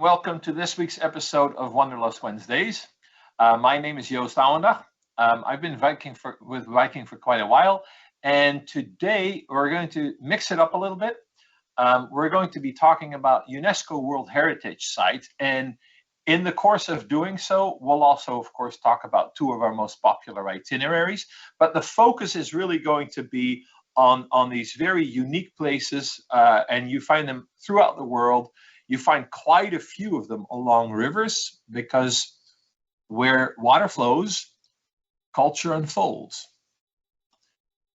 welcome to this week's episode of Wanderlust Wednesdays. My name is Joost Ouendag. I've been with Viking for quite a while, and today we're going to mix it up a little bit. We're going to be talking about UNESCO World Heritage Site, and in the course of doing so, we'll also, of course, talk about two of our most popular itineraries, but the focus is really going to be on these very unique places, and you find them throughout the world. You find quite a few of them along rivers, because where water flows, culture unfolds.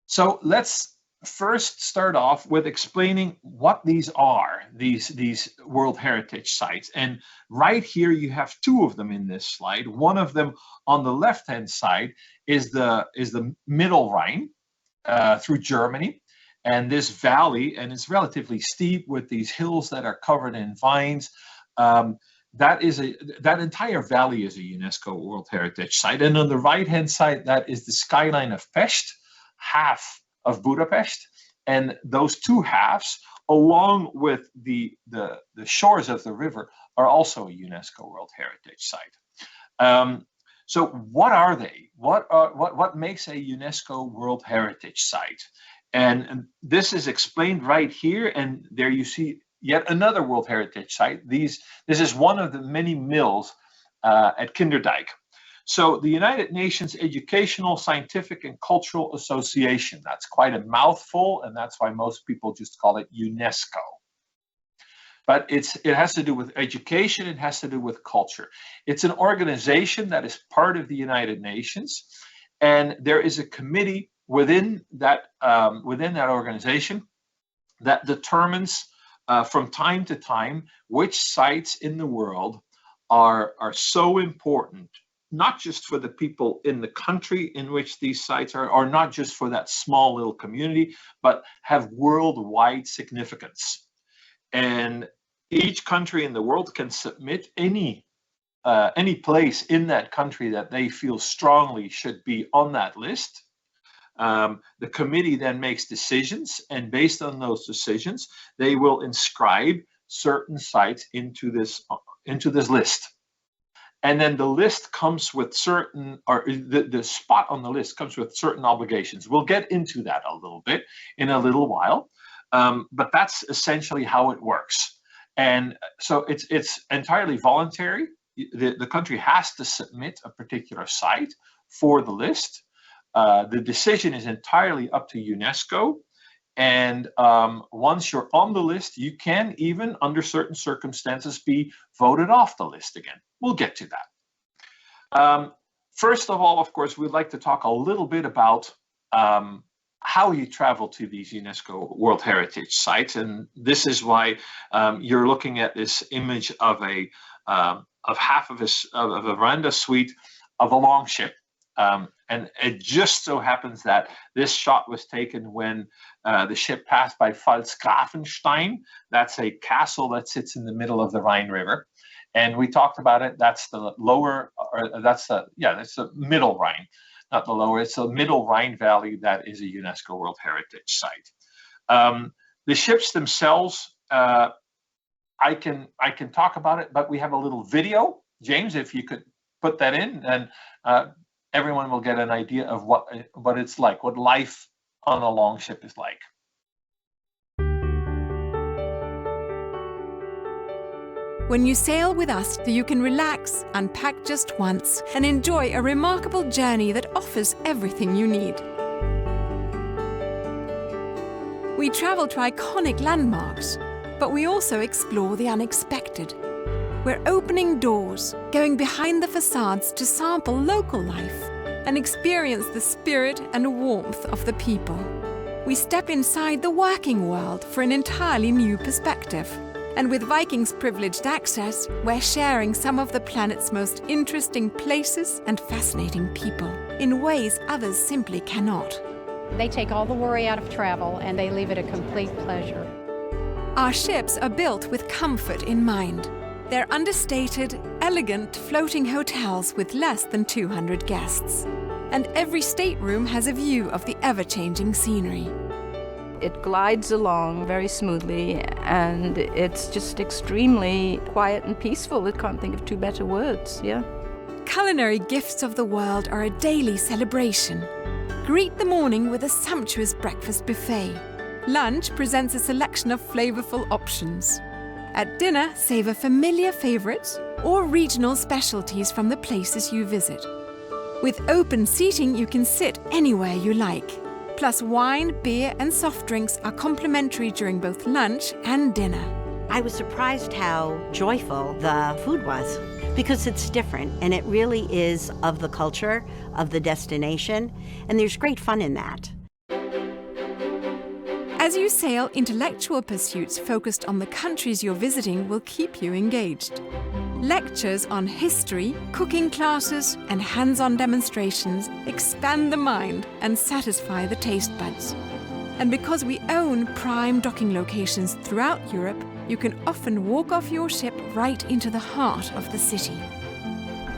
So let's first start off with explaining what these are, these World Heritage Sites. And right here you have two of them in this slide. One of them on the left-hand side is the Middle Rhine through Germany. And this valley, and it's relatively steep with these hills that are covered in vines. That entire valley is a UNESCO World Heritage Site. And on the right-hand side, that is the skyline of Pest, half of Budapest. And those two halves, along with the shores of the river, are also a UNESCO World Heritage Site. So what are they? What makes a UNESCO World Heritage Site? And this is explained right here, and there you see yet another World Heritage Site. This is one of the many mills at Kinderdijk. So the United Nations Educational, Scientific and Cultural Association, that's quite a mouthful, and that's why most people just call it UNESCO. But it has to do with education, it has to do with culture. It's an organization that is part of the United Nations, and there is a committee within that organization that determines from time to time which sites in the world are so important, not just for the people in the country in which these sites are, or not just for that small little community, but have worldwide significance. And each country in the world can submit any place in that country that they feel strongly should be on that list. The committee then makes decisions, and based on those decisions, they will inscribe certain sites into this list. And then the list comes with certain, or the spot on the list comes with certain obligations. We'll get into that a little bit in a little while, but that's essentially how it works. And so it's entirely voluntary. The country has to submit a particular site for the list. The decision is entirely up to UNESCO, and once you're on the list, you can even, under certain circumstances, be voted off the list again. We'll get to that. First of all, of course, we'd like to talk a little bit about how you travel to these UNESCO World Heritage Sites, and this is why you're looking at this image of half of a veranda suite of a longship. And it just so happens that this shot was taken when the ship passed by Pfalzgrafenstein. That's a castle that sits in the middle of the Rhine River. And we talked about it. That's the lower, or that's the middle Rhine, not the lower. It's the middle Rhine Valley that is a UNESCO World Heritage Site. The ships themselves, I can talk about it, but we have a little video. James, if you could put that in, and everyone will get an idea of what it's like, what life on a longship is like. When you sail with us, you can relax, unpack just once, and enjoy a remarkable journey that offers everything you need. We travel to iconic landmarks, but we also explore the unexpected. We're opening doors, going behind the facades to sample local life and experience the spirit and warmth of the people. We step inside the working world for an entirely new perspective. And with Viking's privileged access, we're sharing some of the planet's most interesting places and fascinating people in ways others simply cannot. They take all the worry out of travel and they leave it a complete pleasure. Our ships are built with comfort in mind. They're understated, elegant floating hotels with less than 200 guests. And every stateroom has a view of the ever-changing scenery. It glides along very smoothly, and it's just extremely quiet and peaceful. I can't think of two better words, yeah. Culinary gifts of the world are a daily celebration. Greet the morning with a sumptuous breakfast buffet. Lunch presents a selection of flavorful options. At dinner, savor familiar favorites or regional specialties from the places you visit. With open seating, you can sit anywhere you like. Plus, wine, beer, and soft drinks are complimentary during both lunch and dinner. I was surprised how joyful the food was, because it's different and it really is of the culture of the destination, and there's great fun in that. As you sail, intellectual pursuits focused on the countries you're visiting will keep you engaged. Lectures on history, cooking classes, and hands-on demonstrations expand the mind and satisfy the taste buds. And because we own prime docking locations throughout Europe, you can often walk off your ship right into the heart of the city.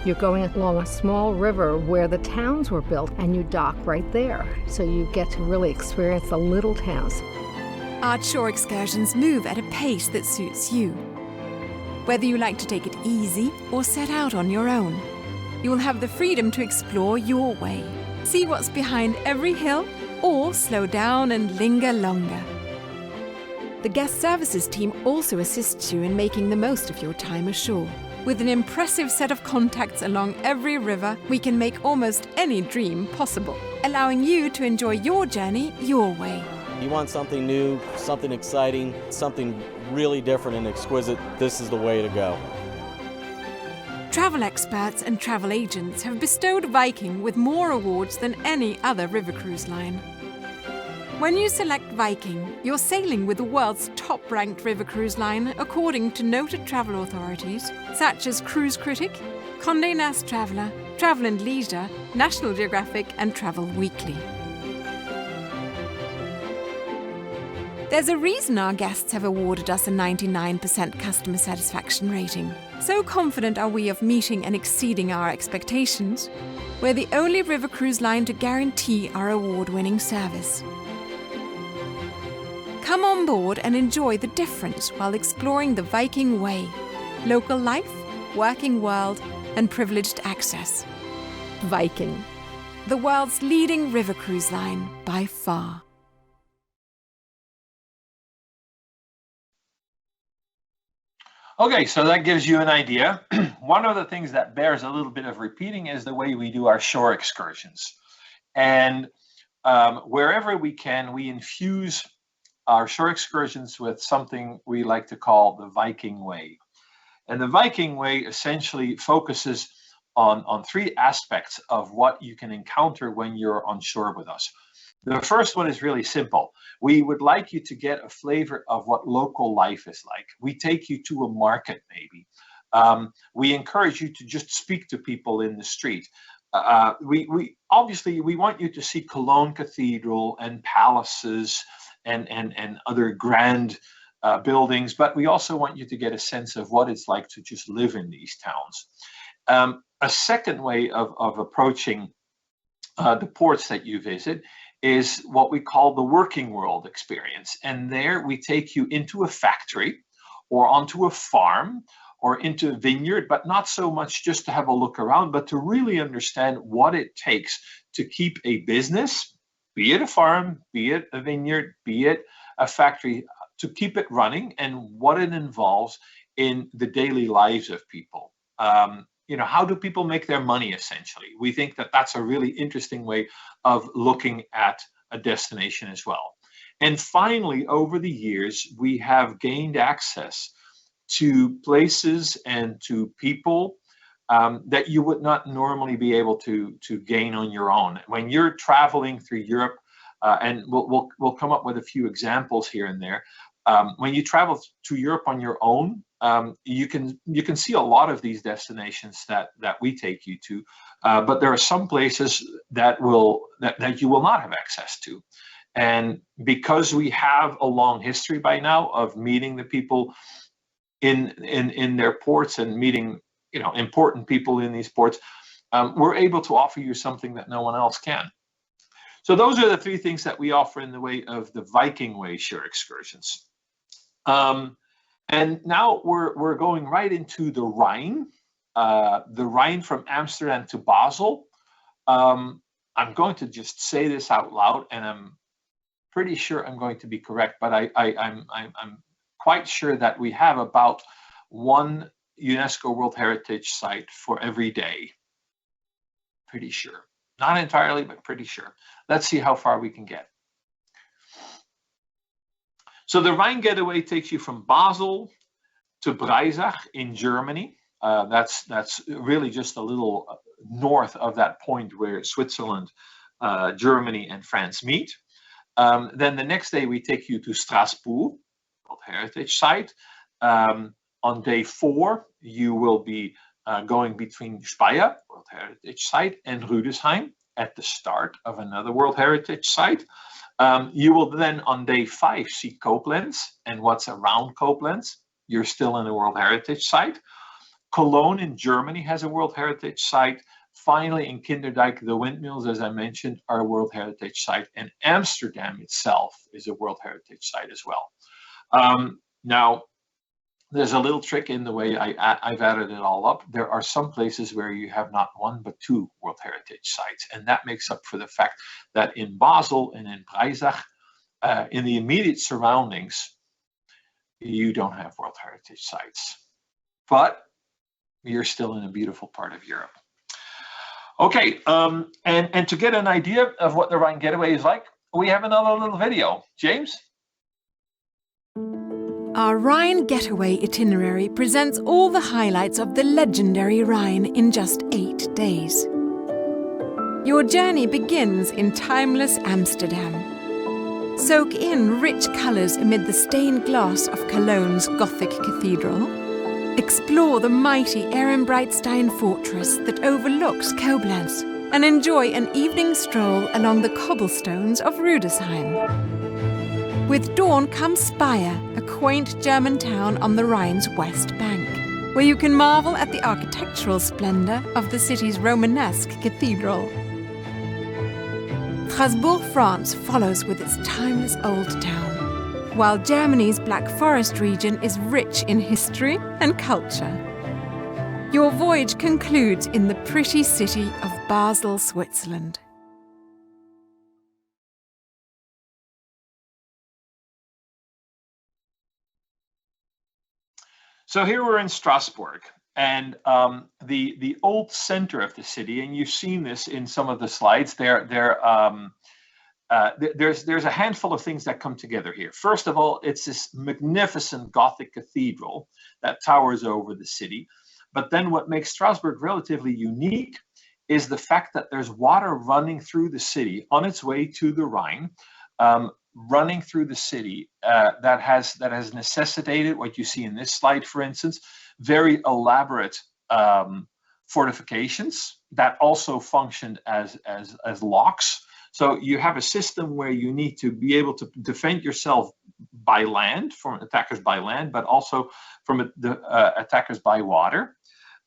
You're going along a small river where the towns were built, and you dock right there. So you get to really experience the little towns. Our shore excursions move at a pace that suits you. Whether you like to take it easy or set out on your own, you will have the freedom to explore your way. See what's behind every hill, or slow down and linger longer. The guest services team also assists you in making the most of your time ashore. With an impressive set of contacts along every river, we can make almost any dream possible, allowing you to enjoy your journey your way. You want something new, something exciting, something really different and exquisite, this is the way to go. Travel experts and travel agents have bestowed Viking with more awards than any other river cruise line. When you select Viking, you're sailing with the world's top-ranked river cruise line according to noted travel authorities such as Cruise Critic, Condé Nast Traveller, Travel and Leisure, National Geographic and Travel Weekly. There's a reason our guests have awarded us a 99% customer satisfaction rating. So confident are we of meeting and exceeding our expectations, we're the only river cruise line to guarantee our award-winning service. Come on board and enjoy the difference while exploring the Viking way. Local life, working world, and privileged access. Viking, the world's leading river cruise line by far. Okay, so that gives you an idea. One of the things that bears a little bit of repeating is the way we do our shore excursions. And wherever we can, we infuse our shore excursions with something we like to call the Viking way. And the Viking way essentially focuses on three aspects of what you can encounter when you're on shore with us. The first one is really simple. We would like you to get a flavor of what local life is like. We take you to a market, maybe. We encourage you to just speak to people in the street. We obviously want you to see Cologne Cathedral and palaces and other grand buildings, but we also want you to get a sense of what it's like to just live in these towns. A second way of approaching the ports that you visit is what we call the working world experience. And there we take you into a factory or onto a farm or into a vineyard, but not so much just to have a look around, but to really understand what it takes to keep a business, be it a farm, be it a vineyard, be it a factory, to keep it running and what it involves in the daily lives of people. How do people make their money, essentially? We think that that's a really interesting way of looking at a destination as well. And finally, over the years, we have gained access to places and to people that you would not normally be able to gain on your own. When you're traveling through Europe, and we'll come up with a few examples here and there. When you travel to Europe on your own, you can see a lot of these destinations that we take you to, but there are some places that you will not have access to. And because we have a long history by now of meeting the people in their ports and meeting important people in these ports, we're able to offer you something that no one else can. So those are the three things that we offer in the way of the Viking Way share excursions. And now we're going right into the Rhine from Amsterdam to Basel. I'm going to just say this out loud, and I'm pretty sure I'm going to be correct, but I'm quite sure that we have about one UNESCO World Heritage Site for every day. Pretty sure. Not entirely, but pretty sure. Let's see how far we can get. So the Rhine getaway takes you from Basel to Breisach in Germany. That's really just a little north of that point where Switzerland, Germany, and France meet. Then the next day we take you to Strasbourg, World Heritage Site. On day 4, you will be going between Spire, World Heritage Site, and Rüdesheim at the start of another World Heritage Site. You will then on day 5 see Koblenz and what's around Koblenz. You're still in a World Heritage Site. Cologne in Germany has a World Heritage Site. Finally, in Kinderdijk, the windmills, as I mentioned, are a World Heritage Site, and Amsterdam itself is a World Heritage Site as well. Now, there's a little trick in the way I've added it all up. There are some places where you have not 1 but 2 World Heritage Sites, and that makes up for the fact that in Basel and in Breisach, in the immediate surroundings, you don't have World Heritage Sites. But you're still in a beautiful part of Europe. Okay, and to get an idea of what the Rhine getaway is like, we have another little video. James? Our Rhine getaway itinerary presents all the highlights of the legendary Rhine in just 8 days. Your journey begins in timeless Amsterdam. Soak in rich colours amid the stained glass of Cologne's Gothic Cathedral. Explore the mighty Ehrenbreitstein fortress that overlooks Koblenz and enjoy an evening stroll along the cobblestones of Rüdesheim. With dawn comes Spire, a quaint German town on the Rhine's west bank, where you can marvel at the architectural splendour of the city's Romanesque cathedral. Strasbourg, France follows with its timeless old town, while Germany's Black Forest region is rich in history and culture. Your voyage concludes in the pretty city of Basel, Switzerland. So here we're in Strasbourg, and the old center of the city, and you've seen this in some of the slides. There's a handful of things that come together here. First of all, it's this magnificent Gothic cathedral that towers over the city. But then what makes Strasbourg relatively unique is the fact that there's water running through the city on its way to the Rhine, running through the city that has necessitated what you see in this slide, for instance, very elaborate fortifications that also functioned as locks. So you have a system where you need to be able to defend yourself by land, from attackers by land, but also from the attackers by water.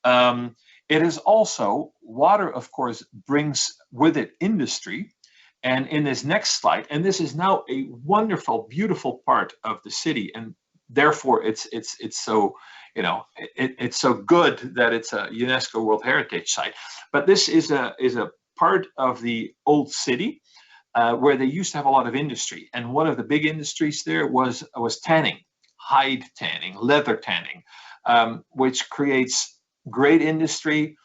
It is also, water, of course, brings with it industry. And in this next slide, and this is now a wonderful, beautiful part of the city, and therefore it's so, it's so good that it's a UNESCO World Heritage Site. But this is a part of the old city where they used to have a lot of industry, and one of the big industries there was tanning, hide tanning, leather tanning, which creates great industry,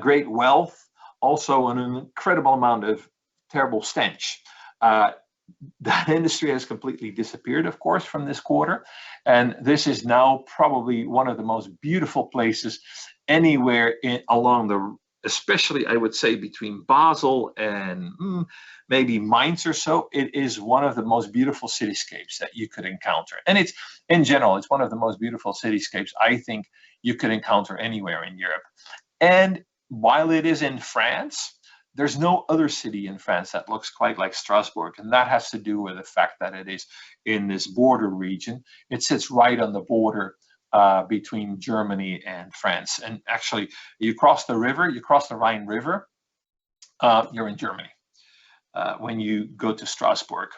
great wealth, also an incredible amount of terrible stench. That industry has completely disappeared, of course, from this quarter, and this is now probably one of the most beautiful places anywhere along the, especially I would say between Basel and maybe Mainz or so. It is one of the most beautiful cityscapes that you could encounter, and it's, in general, it's one of the most beautiful cityscapes I think you could encounter anywhere in Europe. And while it is in France, there's no other city in France that looks quite like Strasbourg, and that has to do with the fact that it is in this border region. It sits right on the border between Germany and France. And actually, you cross the river, you cross the Rhine River, you're in Germany. when you go to Strasbourg.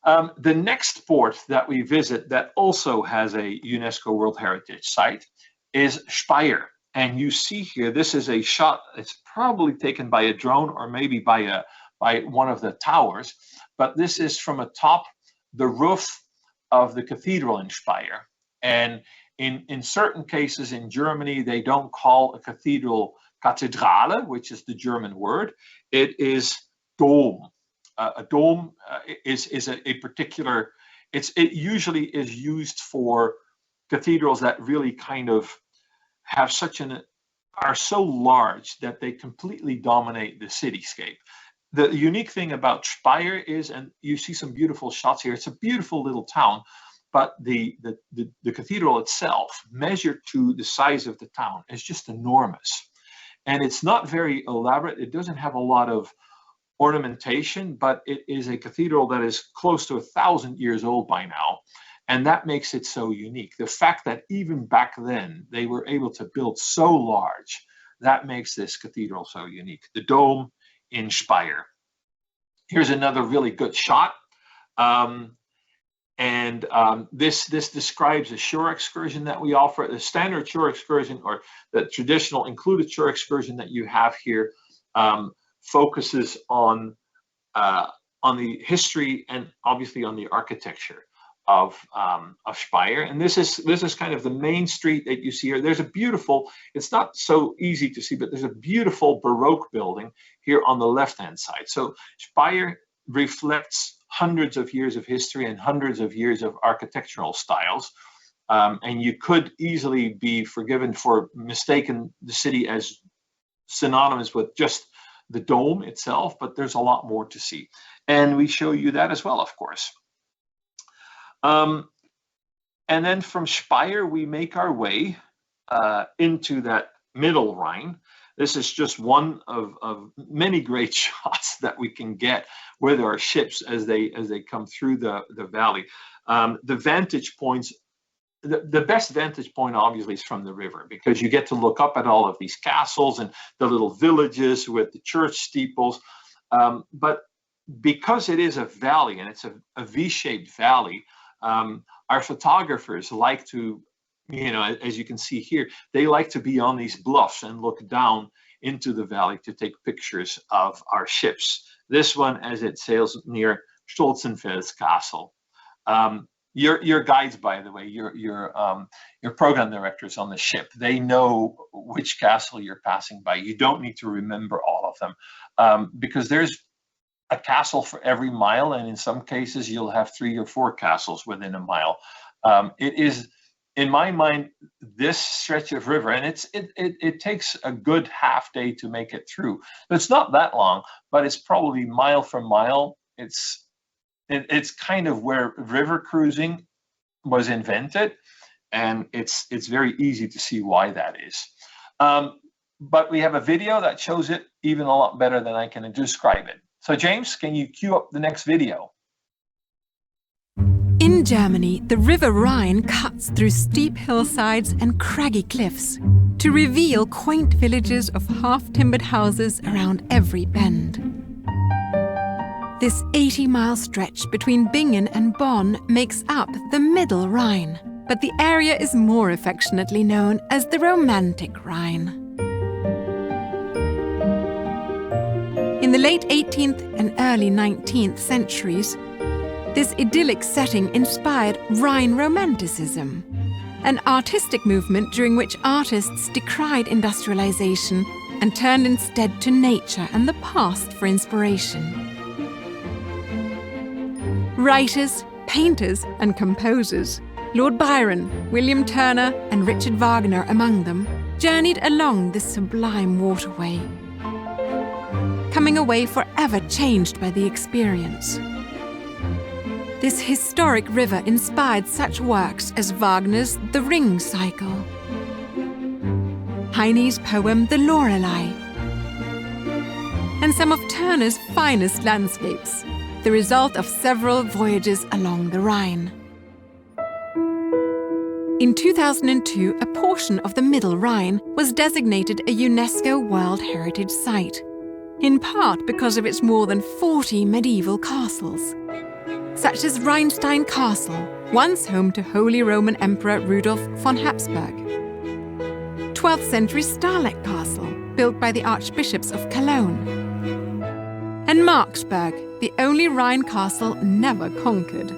The next port that we visit that also has a UNESCO World Heritage Site is Spire. And you see here, this is a shot, it's probably taken by a drone or maybe by one of the towers, but this is from atop the roof of the cathedral in Spire. And in certain cases in Germany, they don't call a cathedral Kathedrale, which is the German word. It is dome. A dome is a particular, it usually is used for cathedrals that really kind of have are so large that they completely dominate the cityscape. The unique thing about Spire is, and you see some beautiful shots here, it's a beautiful little town, but the cathedral itself, measured to the size of the town, is just enormous. And it's not very elaborate. It doesn't have a lot of ornamentation, but it is a cathedral that is close to 1,000 years old by now. And that makes it so unique. The fact that even back then they were able to build so large, that makes this cathedral so unique. The dome in Spire. Here's another really good shot. This describes a shore excursion that we offer. The standard shore excursion, or the traditional included shore excursion that you have here, focuses on the history and obviously on the architecture of Spire. And this is kind of the main street that you see here. There's a beautiful, it's not so easy to see, but there's a beautiful Baroque building here on the left-hand side. So Spire reflects hundreds of years of history and hundreds of years of architectural styles. And you could easily be forgiven for mistaking the city as synonymous with just the dome itself, but there's a lot more to see. And we show you that as well, of course. And then from Spire, we make our way into that middle Rhine. This is just one of many great shots that we can get with our ships as they come through the valley. The vantage points, the best vantage point obviously is from the river, because you get to look up at all of these castles and the little villages with the church steeples. But because it is a valley and it's a V-shaped valley, our photographers like to, as you can see here, they like to be on these bluffs and look down into the valley to take pictures of our ships. This one as it sails near Stolzenfels Castle. Your guides, by the way, your program directors on the ship, they know which castle you're passing by. You don't need to remember all of them, because there's a castle for every mile, and in some cases you'll have 3 or 4 castles within a mile. It is, in my mind, this stretch of river, and it takes a good half day to make it through. It's not that long, but it's probably mile from mile. It's kind of where river cruising was invented, and it's very easy to see why that is. But we have a video that shows it even a lot better than I can describe it. So James, can you cue up the next video? In Germany, the River Rhine cuts through steep hillsides and craggy cliffs to reveal quaint villages of half-timbered houses around every bend. This 80-mile stretch between Bingen and Bonn makes up the Middle Rhine, but the area is more affectionately known as the Romantic Rhine. In the late 18th and early 19th centuries, this idyllic setting inspired Rhine Romanticism, an artistic movement during which artists decried industrialization and turned instead to nature and the past for inspiration. Writers, painters, and composers, Lord Byron, William Turner, and Richard Wagner among them, journeyed along this sublime waterway, coming away forever changed by the experience. This historic river inspired such works as Wagner's The Ring Cycle, Heine's poem The Lorelei, and some of Turner's finest landscapes, the result of several voyages along the Rhine. In 2002, a portion of the Middle Rhine was designated a UNESCO World Heritage Site, in part because of its more than 40 medieval castles, such as Rheinstein Castle, once home to Holy Roman Emperor Rudolf von Habsburg. 12th century Starlet Castle, built by the Archbishops of Cologne. And Marksburg, the only Rhine castle never conquered.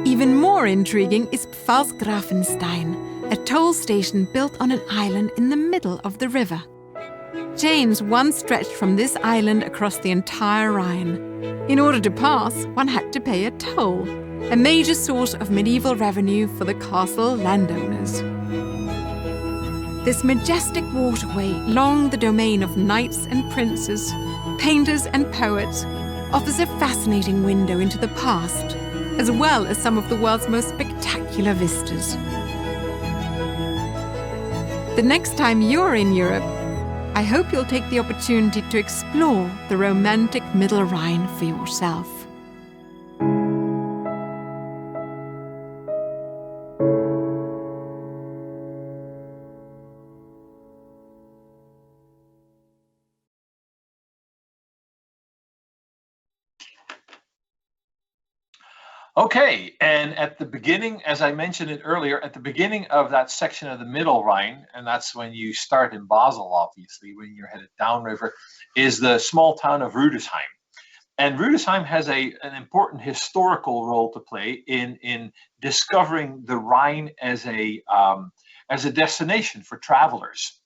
Even more intriguing is Pfalzgrafenstein, a toll station built on an island in the middle of the river. Chains once stretched from this island across the entire Rhine. In order to pass, one had to pay a toll, a major source of medieval revenue for the castle landowners. This majestic waterway, long the domain of knights and princes, painters and poets, offers a fascinating window into the past, as well as some of the world's most spectacular vistas. The next time you're in Europe, I hope you'll take the opportunity to explore the romantic Middle Rhine for yourself. Okay, and at the beginning, as I mentioned it earlier, at the beginning of that section of the Middle Rhine, and that's when you start in Basel, obviously, when you're headed downriver, is the small town of Rüdesheim. And Rüdesheim has an important historical role to play in discovering the Rhine as a destination for travelers.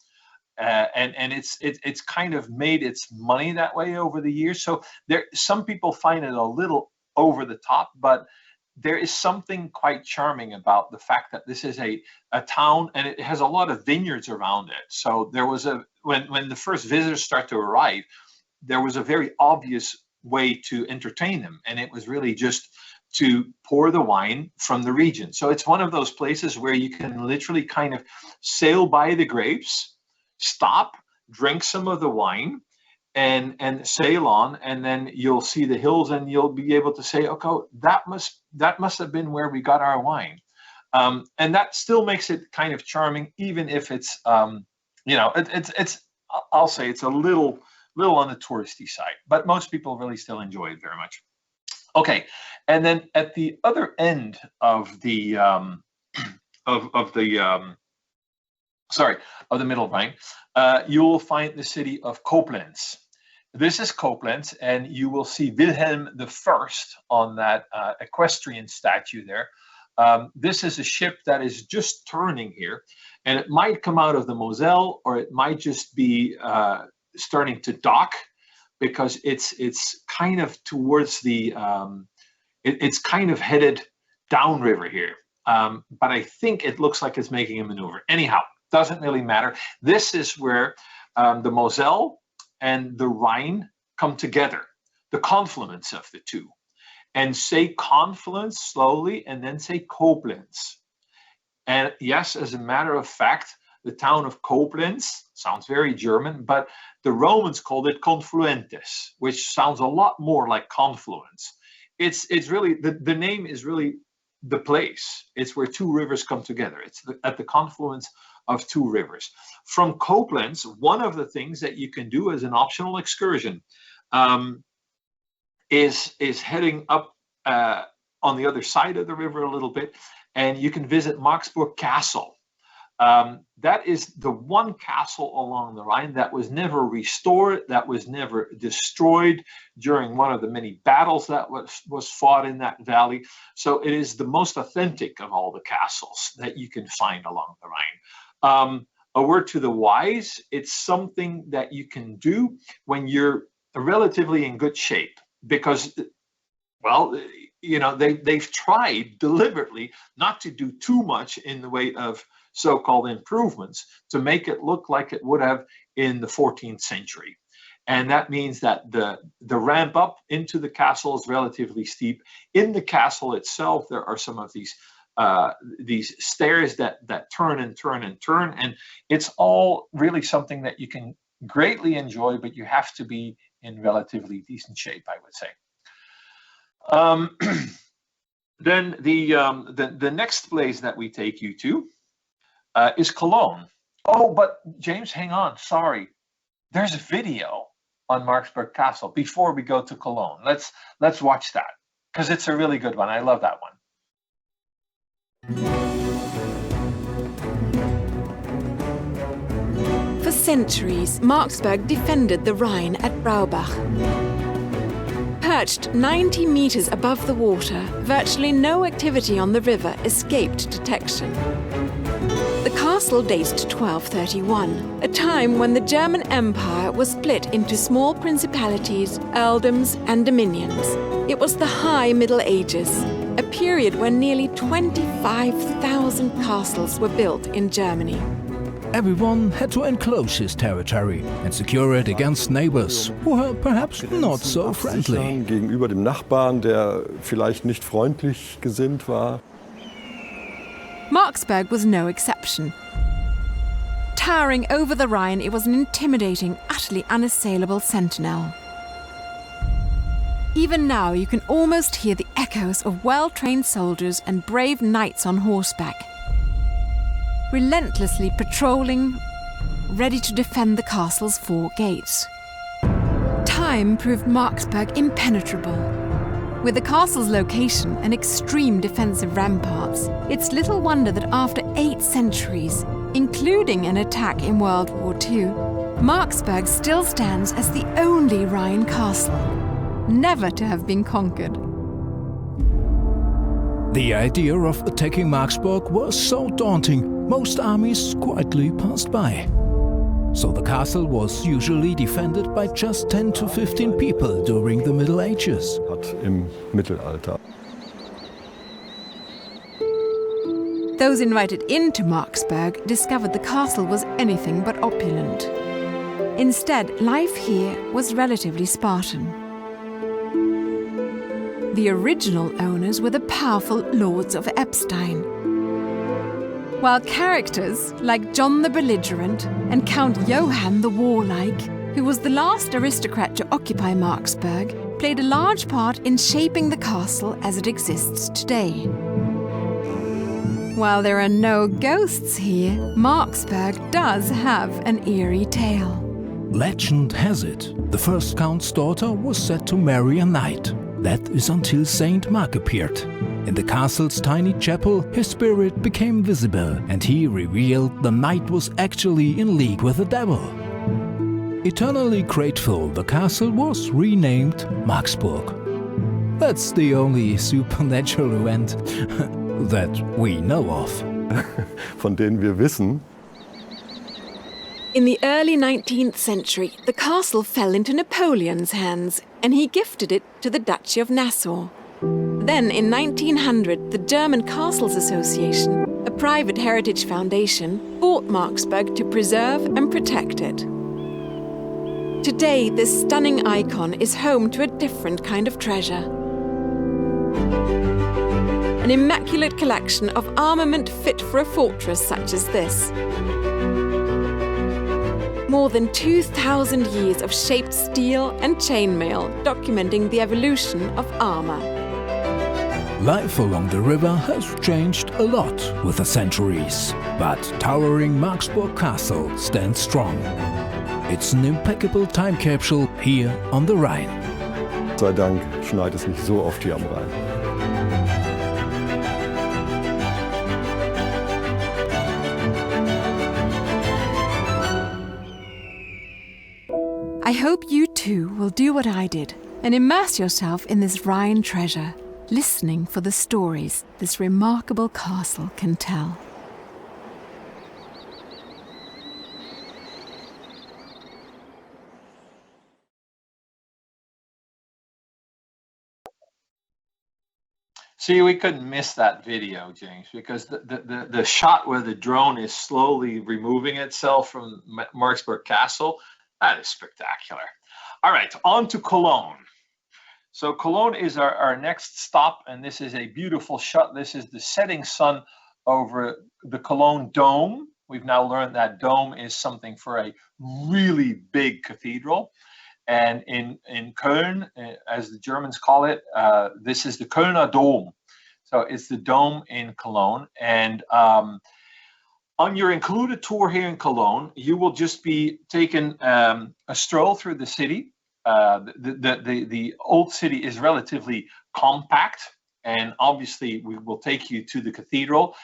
And it's kind of made its money that way over the years. So some people find it a little over the top, but there is something quite charming about the fact that this is a town, and it has a lot of vineyards around it. So there was when the first visitors start to arrive, there was a very obvious way to entertain them, and it was really just to pour the wine from the region. So it's one of those places where you can literally kind of sail by the grapes, stop, drink some of the wine, and sail on, and then you'll see the hills, and you'll be able to say, okay, that must have been where we got our wine, and that still makes it kind of charming, even if it's it's I'll say it's a little on the touristy side, but most people really still enjoy it very much. Okay, and then at the other end of the of the Middle Rhine, you will find the city of Koblenz. This is Koblenz, and you will see Wilhelm I on that equestrian statue there. This is a ship that is just turning here, and it might come out of the Moselle, or it might just be starting to dock, because it's kind of towards the it's kind of headed downriver here. But I think it looks like it's making a maneuver. Anyhow, doesn't really matter. This is where the Moselle and the Rhine come together, the confluence of the two. And say confluence slowly, and then say Koblenz. And yes, as a matter of fact, the town of Koblenz sounds very German, but the Romans called it Confluentes, which sounds a lot more like confluence. It's really, the name is really the place. It's where two rivers come together. It's at the confluence of two rivers. From Koblenz, one of the things that you can do as an optional excursion is heading up on the other side of the river a little bit, and you can visit Marksburg Castle. That is the one castle along the Rhine that was never restored, that was never destroyed during one of the many battles that was fought in that valley. So it is the most authentic of all the castles that you can find along the Rhine. A word to the wise, it's something that you can do when you're relatively in good shape, because, well, you know, they've tried deliberately not to do too much in the way of so-called improvements to make it look like it would have in the 14th century. And that means that the ramp up into the castle is relatively steep. In the castle itself, there are some of these stairs that turn and turn and turn, and it's all really something that you can greatly enjoy, but you have to be in relatively decent shape, I would say. Then the next place that we take you to is Cologne. Oh, but James, hang on, sorry. there's a video on Marksburg Castle before we go to Cologne. Let's watch that, because it's a really good one. I love that one. For centuries, Marksburg defended the Rhine at Braubach. Perched 90 meters above the water, virtually no activity on the river escaped detection. The castle dates to 1231, a time when the German Empire was split into small principalities, earldoms, and dominions. It was the High Middle Ages, a period when nearly 25,000 castles were built in Germany. Everyone had to enclose his territory and secure it against neighbors who were perhaps not so friendly. Gegenüber dem Nachbarn, der vielleicht nicht freundlich gesinnt war. Marksburg was no exception. Towering over the Rhine, it was an intimidating, utterly unassailable sentinel. Even now, you can almost hear the echoes of well-trained soldiers and brave knights on horseback, relentlessly patrolling, ready to defend the castle's 4 gates. Time proved Marksburg impenetrable. With the castle's location and extreme defensive ramparts, it's little wonder that after 8 centuries, including an attack in World War II, Marksburg still stands as the only Rhine castle never to have been conquered. The idea of attacking Marksburg was so daunting, most armies quietly passed by. So the castle was usually defended by just 10 to 15 people during the Middle Ages. Im Mittelalter. Those invited into Marksburg discovered the castle was anything but opulent. Instead, life here was relatively Spartan. The original owners were the powerful Lords of Epstein, while characters like John the Belligerent and Count Johann the Warlike, who was the last aristocrat to occupy Marksburg, played a large part in shaping the castle as it exists today. While there are no ghosts here, Marksburg does have an eerie tale. Legend has it, the first count's daughter was set to marry a knight. That is until Saint Mark appeared. In the castle's tiny chapel, his spirit became visible and he revealed the knight was actually in league with the devil. Eternally grateful, the castle was renamed Marksburg. That's the only supernatural event that we know of. Von denen wir wissen. In the early 19th century, the castle fell into Napoleon's hands and he gifted it to the Duchy of Nassau. Then, in 1900, the German Castles Association, a private heritage foundation, bought Marksburg to preserve and protect it. Today, this stunning icon is home to a different kind of treasure. An immaculate collection of armament fit for a fortress such as this. More than 2,000 years of shaped steel and chainmail documenting the evolution of armor. Life along the river has changed a lot with the centuries, but towering Marksburg Castle stands strong. It's an impeccable time capsule here on the Rhine. Sei Dank schneit es nicht so oft hier am Rhein. I hope you too will do what I did and immerse yourself in this Rhine treasure, listening for the stories this remarkable castle can tell. See, we couldn't miss that video, James, because the shot where the drone is slowly removing itself from Marksburg Castle, that is spectacular. All right, on to Cologne. So Cologne is our next stop, and this is a beautiful shot. This is the setting sun over the Cologne Dome. We've now learned that dome is something for a really big cathedral. And in Köln, as the Germans call it, this is the Kölner Dom. So it's the dome in Cologne. And On your included tour here in Cologne, you will just be taking a stroll through the city. The old city is relatively compact, and obviously we will take you to the cathedral.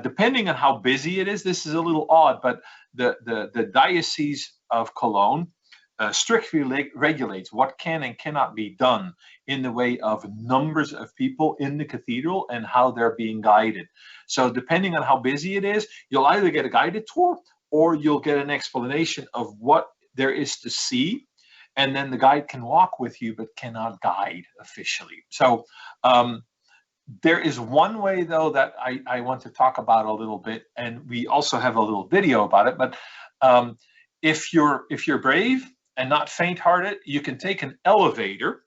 Depending on how busy it is, this is a little odd, but the Diocese of Cologne strictly regulates what can and cannot be done in the way of numbers of people in the cathedral and how they're being guided. So depending on how busy it is, you'll either get a guided tour or you'll get an explanation of what there is to see. And then the guide can walk with you, but cannot guide officially. So there is one way, though, that I want to talk about a little bit, and we also have a little video about it. But if you're brave and not faint-hearted, you can take an elevator.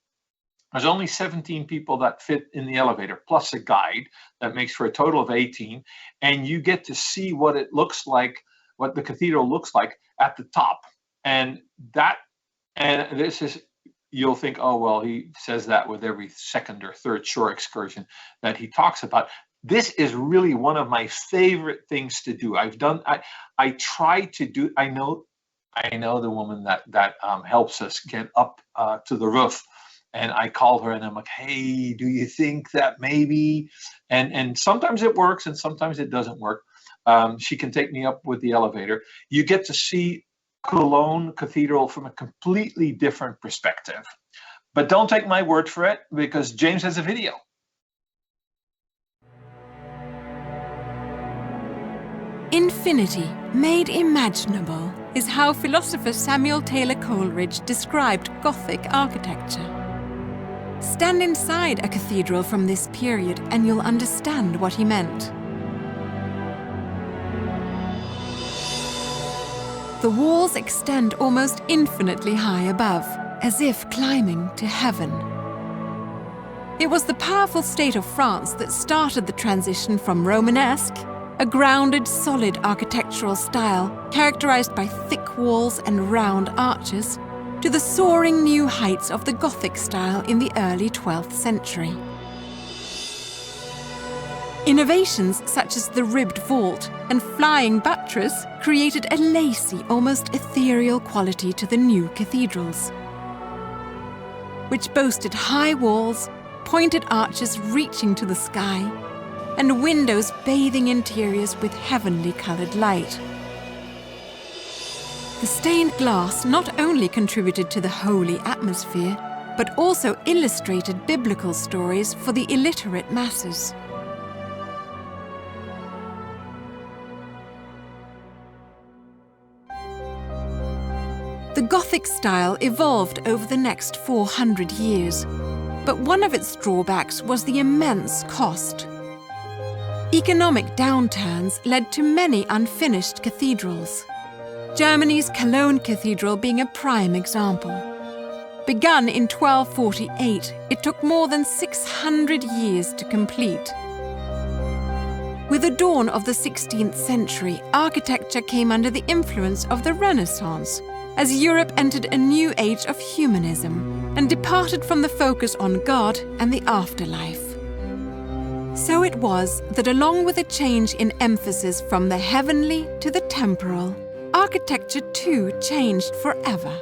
There's only 17 people that fit in the elevator, plus a guide. That makes for a total of 18. And you get to see what it looks like, what the cathedral looks like at the top. And this is, you'll think, oh, well, he says that with every second or third shore excursion that he talks about. This is really one of my favorite things to do. I try to do, I know the woman that helps us get up to the roof. And I call her and I'm like, hey, do you think that maybe? And sometimes it works and sometimes it doesn't work. She can take me up with the elevator. You get to see Cologne Cathedral from a completely different perspective. But don't take my word for it, because James has a video. Infinity made imaginable is how philosopher Samuel Taylor Coleridge described Gothic architecture. Stand inside a cathedral from this period and you'll understand what he meant. The walls extend almost infinitely high above, as if climbing to heaven. It was the powerful state of France that started the transition from Romanesque, a grounded, solid architectural style characterized by thick walls and round arches, to the soaring new heights of the Gothic style in the early 12th century. Innovations such as the ribbed vault and flying buttress created a lacy, almost ethereal quality to the new cathedrals, which boasted high walls, pointed arches reaching to the sky, and windows bathing interiors with heavenly colored light. The stained glass not only contributed to the holy atmosphere, but also illustrated biblical stories for the illiterate masses. The Gothic style evolved over the next 400 years, but one of its drawbacks was the immense cost. Economic downturns led to many unfinished cathedrals. Germany's Cologne Cathedral being a prime example. Begun in 1248, it took more than 600 years to complete. With the dawn of the 16th century, architecture came under the influence of the Renaissance, as Europe entered a new age of humanism and departed from the focus on God and the afterlife. So it was that, along with a change in emphasis from the heavenly to the temporal, architecture too changed forever.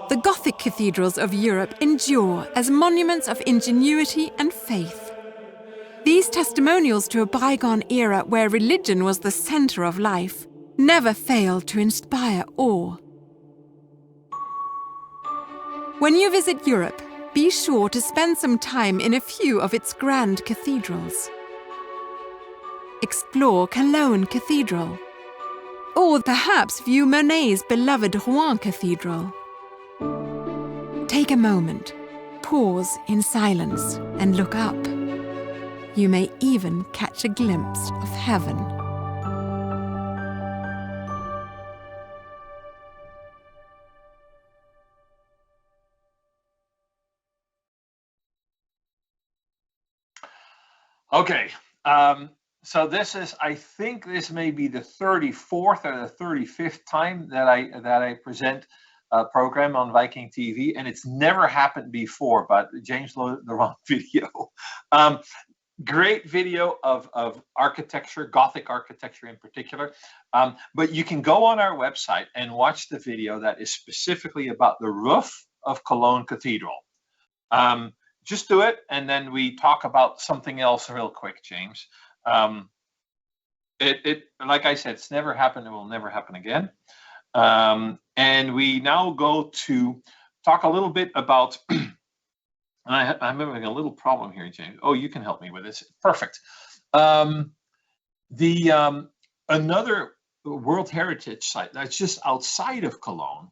The Gothic cathedrals of Europe endure as monuments of ingenuity and faith. These testimonials to a bygone era where religion was the center of life never failed to inspire awe. When you visit Europe, be sure to spend some time in a few of its grand cathedrals. Explore Cologne Cathedral, or perhaps view Monet's beloved Rouen Cathedral. Take a moment, pause in silence, and look up. You may even catch a glimpse of heaven. Okay, so this is, I think this may be the 34th or the 35th time that I present a program on Viking.TV, and it's never happened before, but James loaded the wrong video. great video of architecture, Gothic architecture in particular. But you can go on our website and watch the video that is specifically about the roof of Cologne Cathedral. Just do it, and then we talk about something else real quick, James. Like I said, it's never happened. It will never happen again. And we now go to talk a little bit about, and I'm having a little problem here, James. Oh, you can help me with this. Perfect. Another World Heritage Site that's just outside of Cologne,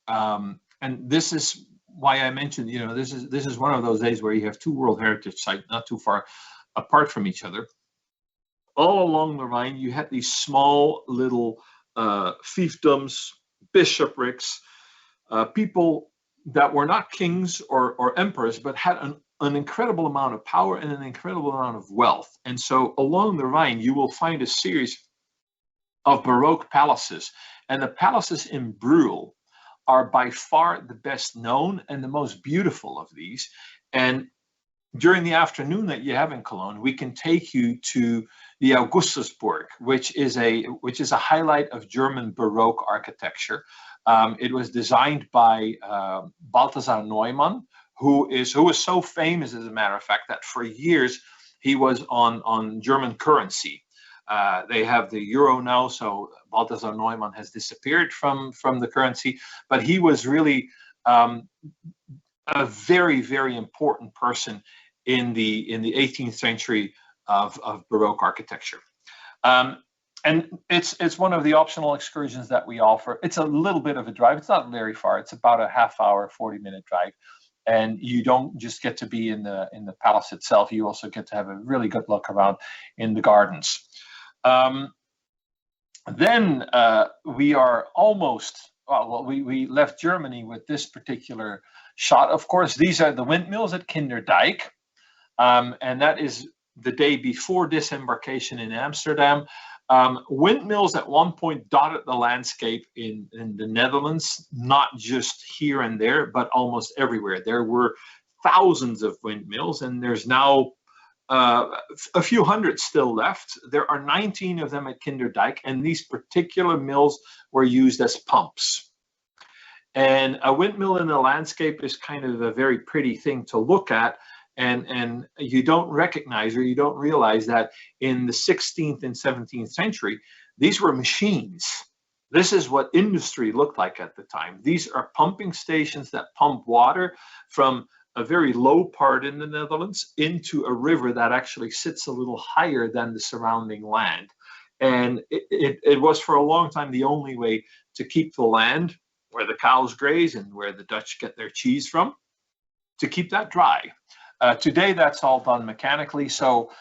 and this is why I mentioned, this is one of those days where you have two World Heritage Sites not too far apart from each other. All along the Rhine, you had these small little fiefdoms, bishoprics, people that were not kings or emperors, but had an incredible amount of power and an incredible amount of wealth. And so along the Rhine, you will find a series of Baroque palaces. And the palaces in Brühl are by far the best known and the most beautiful of these. And during the afternoon that you have in Cologne, we can take you to the Augustusburg, which is a highlight of German Baroque architecture. It was designed by Balthasar Neumann, who was so famous, as a matter of fact, that for years he was on German currency. They have the euro now, so Balthasar Neumann has disappeared from the currency, but he was really a very, very important person in the 18th century of Baroque architecture. And it's one of the optional excursions that we offer. It's a little bit of a drive. It's not very far. It's about a half-hour, 40-minute drive. And you don't just get to be in the palace itself. You also get to have a really good look around in the gardens. Then we are almost, we left Germany with this particular shot. Of course, these are the windmills at Kinderdijk. And that is the day before disembarkation in Amsterdam. Windmills at one point dotted the landscape in the Netherlands, not just here and there, but almost everywhere. There were thousands of windmills, and there's now a few hundred still left. There are 19 of them at Kinderdijk, and these particular mills were used as pumps. And a windmill in the landscape is kind of a very pretty thing to look at. And you don't recognize, or you don't realize, that in the 16th and 17th century, these were machines. This is what industry looked like at the time. These are pumping stations that pump water from a very low part in the Netherlands into a river that actually sits a little higher than the surrounding land. And it was for a long time the only way to keep the land where the cows graze and where the Dutch get their cheese from, to keep that dry. Today, that's all done mechanically, so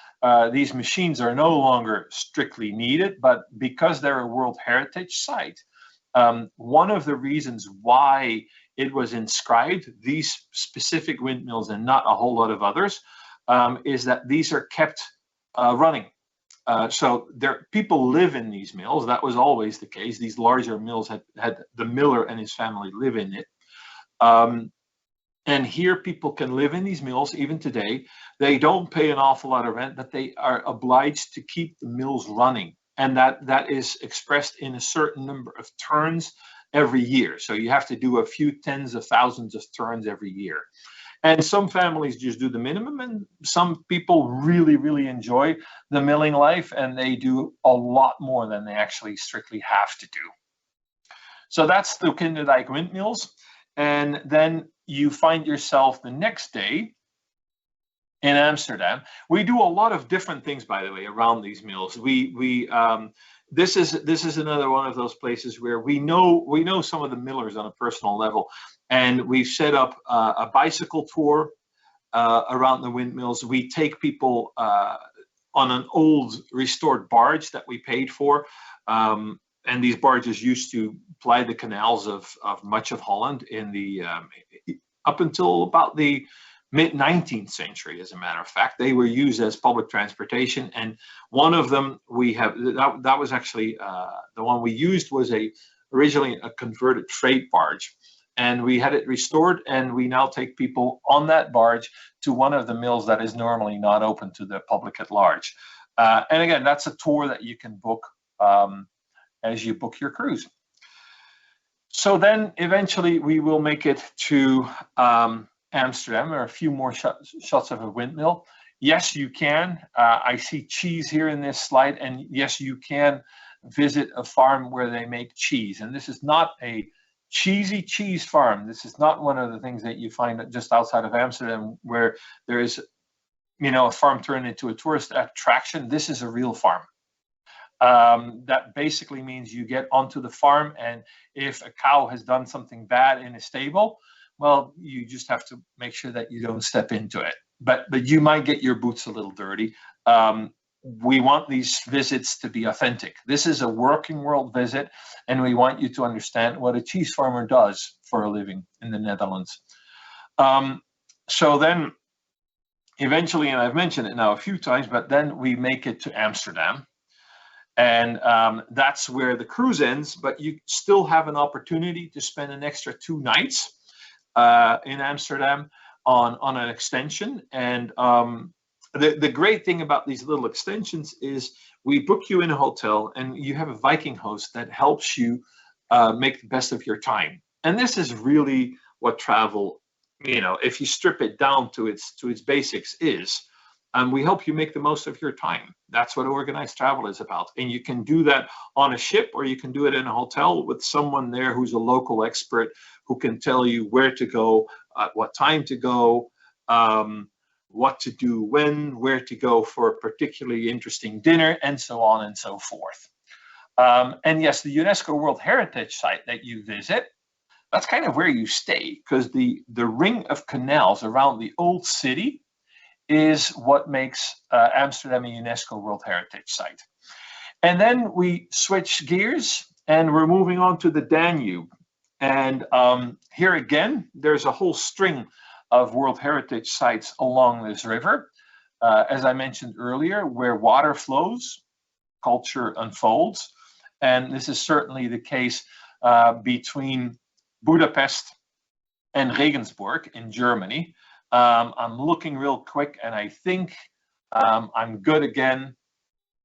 these machines are no longer strictly needed, but because they're a World Heritage Site, one of the reasons why it was inscribed, these specific windmills and not a whole lot of others, is that these are kept running. So people live in these mills. That was always the case. These larger mills had the miller and his family live in it. And here people can live in these mills even today. They don't pay an awful lot of rent, but they are obliged to keep the mills running. And that is expressed in a certain number of turns every year. So you have to do a few tens of thousands of turns every year. And some families just do the minimum, and some people really, really enjoy the milling life, and they do a lot more than they actually strictly have to do. So that's the Kinderdijk windmills. And then you find yourself the next day in Amsterdam. We do a lot of different things, by the way, around these mills. This is another one of those places where we know some of the millers on a personal level, and we've set up a bicycle tour around the windmills. We take people on an old restored barge that we paid for. And these barges used to ply the canals of much of Holland in the up until about the mid-19th century. As a matter of fact, they were used as public transportation. And one of them we have that was actually the one we used was originally a converted freight barge. and we had it restored, and we now take people on that barge to one of the mills that is normally not open to the public at large. And again, that's a tour that you can book as you book your cruise. So then eventually we will make it to Amsterdam. There are a few more shots of a windmill. Yes, you can. I see cheese here in this slide, and yes, you can visit a farm where they make cheese. And this is not a cheesy cheese farm. This is not one of the things that you find just outside of Amsterdam where there is, a farm turned into a tourist attraction. This is a real farm. That basically means you get onto the farm, and if a cow has done something bad in a stable, well, you just have to make sure that you don't step into it. But you might get your boots a little dirty. We want these visits to be authentic. This is a working world visit, and we want you to understand what a cheese farmer does for a living in the Netherlands. So then eventually, and I've mentioned it now a few times, but then we make it to Amsterdam. And that's where the cruise ends, but you still have an opportunity to spend an extra 2 nights in Amsterdam on an extension. And the great thing about these little extensions is we book you in a hotel, and you have a Viking host that helps you make the best of your time. And this is really what travel, if you strip it down to its basics, is. We help you make the most of your time. That's what organized travel is about. And you can do that on a ship, or you can do it in a hotel with someone there who's a local expert who can tell you where to go, at what time to go, what to do when, where to go for a particularly interesting dinner, and so on and so forth. And yes, the UNESCO World Heritage Site that you visit, that's kind of where you stay, because the ring of canals around the old city is what makes Amsterdam a UNESCO World Heritage Site. And then we switch gears, and we're moving on to the Danube. And here again, there's a whole string of World Heritage Sites along this river. As I mentioned earlier, where water flows, culture unfolds. And this is certainly the case between Budapest and Regensburg in Germany. I'm looking real quick, and I think I'm good again.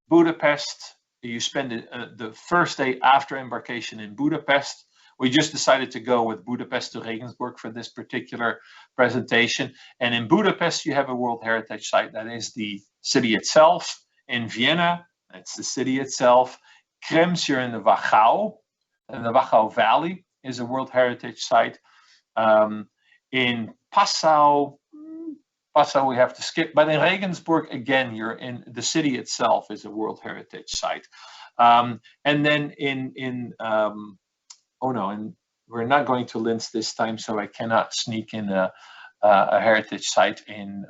Budapest, you spend the first day after embarkation in Budapest. We just decided to go with Budapest to Regensburg for this particular presentation. And in Budapest, you have a World Heritage Site. That is the city itself. In Vienna, it's the city itself. Krems, you're in the Wachau. And the Wachau Valley is a World Heritage Site. In Passau we have to skip. But in Regensburg, again, you're in the city itself is a World Heritage Site. And then and we're not going to Linz this time, so I cannot sneak in a heritage site in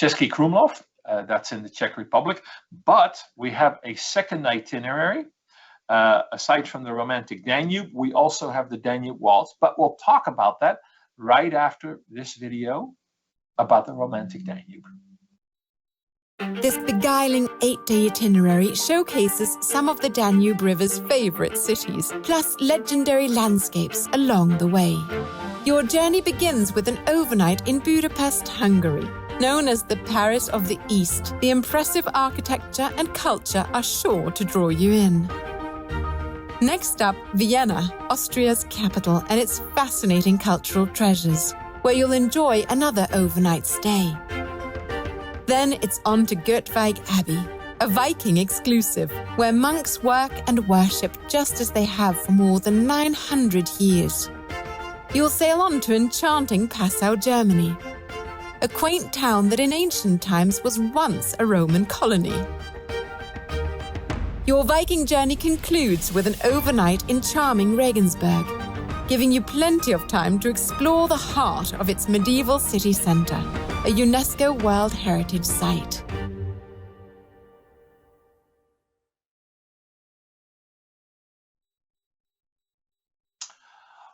Český Krumlov. That's in the Czech Republic. But we have a second itinerary. Aside from the romantic Danube, we also have the Danube Waltz. But we'll talk about that right after this video about the romantic Danube. This beguiling 8-day itinerary showcases some of the Danube River's favorite cities, plus legendary landscapes along the way. Your journey begins with an overnight in Budapest, Hungary. Known as the Paris of the East, the impressive architecture and culture are sure to draw you in. Next up, Vienna, Austria's capital, and its fascinating cultural treasures, where you'll enjoy another overnight stay. Then it's on to Getaway Abbey, a Viking exclusive, where monks work and worship just as they have for more than 900 years. You'll sail on to enchanting Passau, Germany, a quaint town that in ancient times was once a Roman colony. Your Viking journey concludes with an overnight in charming Regensburg, giving you plenty of time to explore the heart of its medieval city centre, a UNESCO World Heritage Site.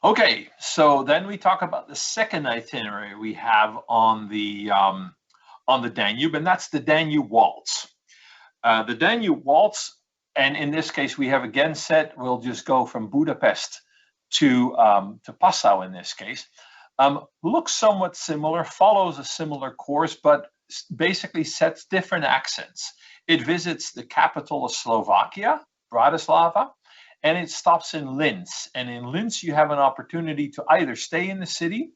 Okay, so then we talk about the second itinerary we have on the Danube, and that's the Danube Waltz. The Danube Waltz, and in this case we have again said we'll just go from Budapest to Passau in this case, looks somewhat similar, follows a similar course, but basically sets different accents. It visits the capital of Slovakia, Bratislava, and it stops in Linz. And in Linz, you have an opportunity to either stay in the city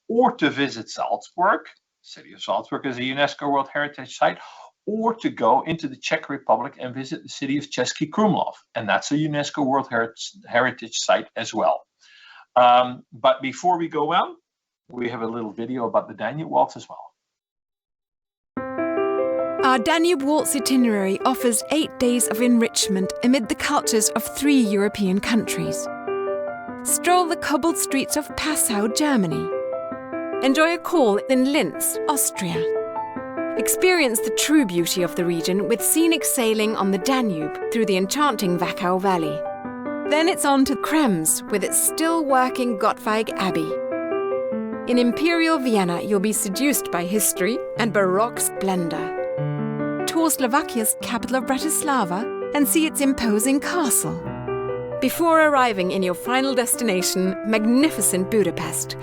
or to visit Salzburg. The city of Salzburg is a UNESCO World Heritage Site, or to go into the Czech Republic and visit the city of Český Krumlov. And that's a UNESCO World Heritage Site as well. But before we go on, we have a little video about the Danube Waltz as well. Our Danube Waltz itinerary offers 8 days of enrichment amid the cultures of 3 European countries. Stroll the cobbled streets of Passau, Germany. Enjoy a call in Linz, Austria. Experience the true beauty of the region with scenic sailing on the Danube through the enchanting Wachau Valley. Then it's on to Krems with its still-working Gothic Abbey. In Imperial Vienna, you'll be seduced by history and Baroque splendor. Tour Slovakia's capital of Bratislava and see its imposing castle. Before arriving in your final destination, magnificent Budapest.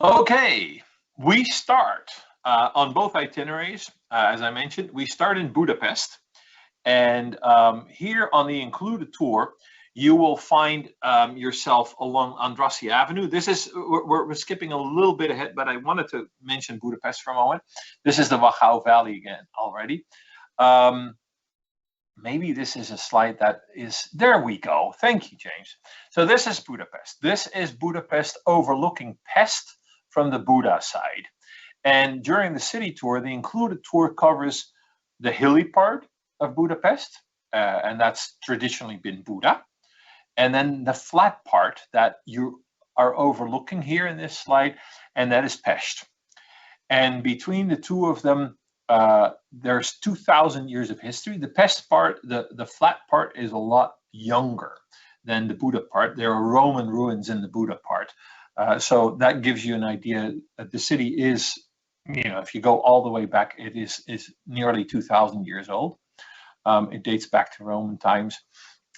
Okay, we start on both itineraries. As I mentioned, we start in Budapest. And here on the included tour, you will find yourself along Andrassy Avenue. This is, we're skipping a little bit ahead, but I wanted to mention Budapest for a moment. This is the Wachau Valley again already. Maybe this is a slide that is, there we go. Thank you, James. So this is Budapest. This is Budapest overlooking Pest from the Buda side. And during the city tour, the included tour covers the hilly part of Budapest, and that's traditionally been Buda. And then the flat part that you are overlooking here in this slide, and that is Pest. And between the two of them, there's 2,000 years of history. The Pest part, the flat part, is a lot younger than the Buda part. There are Roman ruins in the Buda part. So that gives you an idea that the city is, you know, if you go all the way back, it is nearly 2,000 years old. It dates back to Roman times.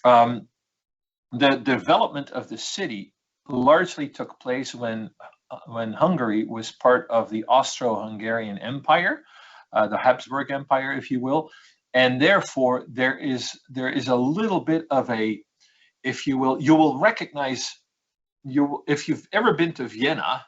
The development of the city largely took place when Hungary was part of the Austro-Hungarian Empire, the Habsburg Empire, if you will, and therefore there is a little bit of a, if you will recognize, if you've ever been to Vienna,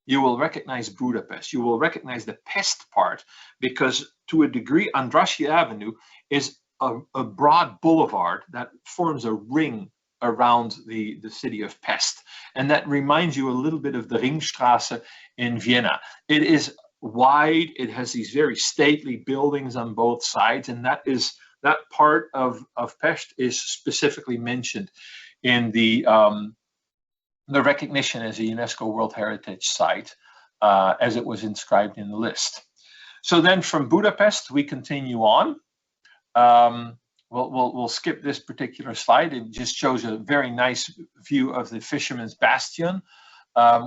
you will recognize Budapest. You will recognize the Pest part, because to a degree, Andrassy Avenue is a broad boulevard that forms a ring around the city of Pest. And that reminds you a little bit of the Ringstraße in Vienna. It is wide, it has these very stately buildings on both sides, and that part of Pest is specifically mentioned in the recognition as a UNESCO World Heritage Site, as it was inscribed in the list. So then from Budapest, we continue on. We'll skip this particular slide. It just shows a very nice view of the Fisherman's Bastion,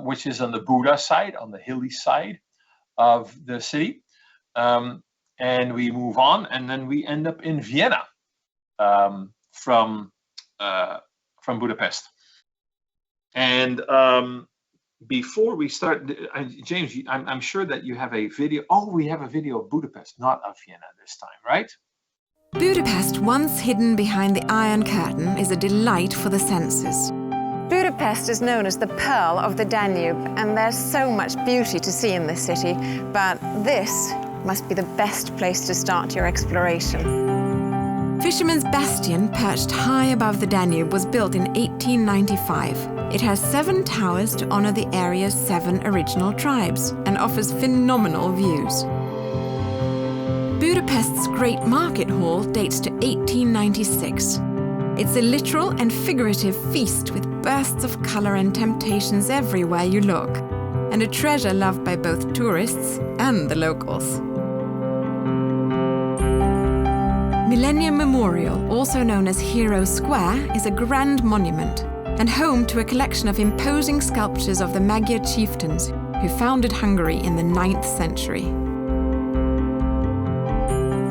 which is on the Buda side, on the hilly side of the city. And we move on, and then we end up in Vienna from Budapest. And before we start, James, I'm sure that you have a video. Oh, we have a video of Budapest, not of Vienna this time, right? Budapest, once hidden behind the Iron Curtain, is a delight for the senses. Budapest is known as the Pearl of the Danube, and there's so much beauty to see in this city, but this must be the best place to start your exploration. Fisherman's Bastion, perched high above the Danube, was built in 1895. It has 7 towers to honor the area's 7 original tribes and offers phenomenal views. Budapest's Great Market Hall dates to 1896. It's a literal and figurative feast with bursts of color and temptations everywhere you look, and a treasure loved by both tourists and the locals. Millennium Memorial, also known as Hero Square, is a grand monument and home to a collection of imposing sculptures of the Magyar chieftains who founded Hungary in the 9th century.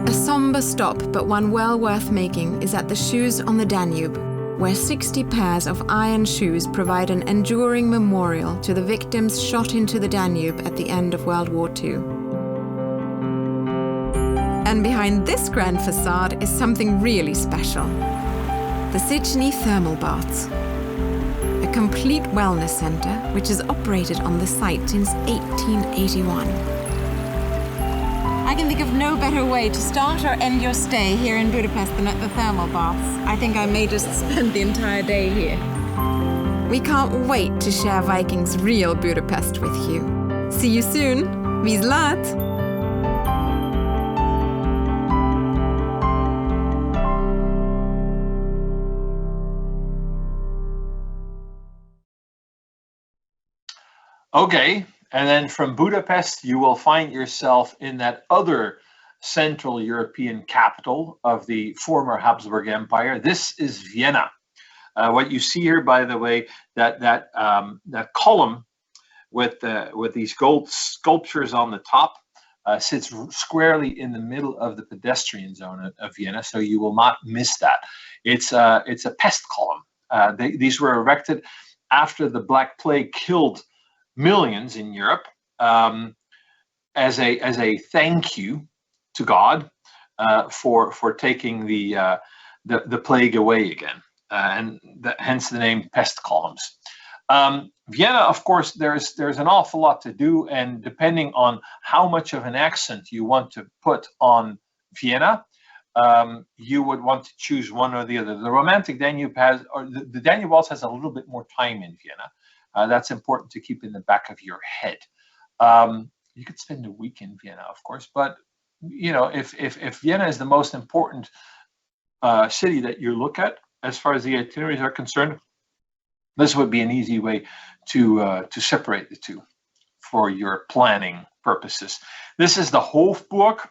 A somber stop, but one well worth making, is at the Shoes on the Danube, where 60 pairs of iron shoes provide an enduring memorial to the victims shot into the Danube at the end of World War II. And behind this grand facade is something really special. The Sitchny Thermal Baths, a complete wellness center which has operated on the site since 1881. I can think of no better way to start or end your stay here in Budapest than at the thermal baths. I think I may just spend the entire day here. We can't wait to share Viking's real Budapest with you. See you soon. Viszlát! Okay, and then from Budapest, you will find yourself in that other Central European capital of the former Habsburg Empire. This is Vienna. What you see here, by the way, that column with these gold sculptures on the top sits squarely in the middle of the pedestrian zone of Vienna, so you will not miss that. It's a pest column. These were erected after the Black Plague killed millions in Europe, as a thank you to God for taking the plague away again, and hence the name pest columns. Vienna, of course, there's an awful lot to do, and depending on how much of an accent you want to put on Vienna, you would want to choose one or the other. The Romantic Danube has, or the Danube Waltz has a little bit more time in Vienna. That's important to keep in the back of your head. You could spend a week in Vienna, of course, but you know, if Vienna is the most important city that you look at as far as the itineraries are concerned, this would be an easy way to separate the two for your planning purposes. This is the Hofburg.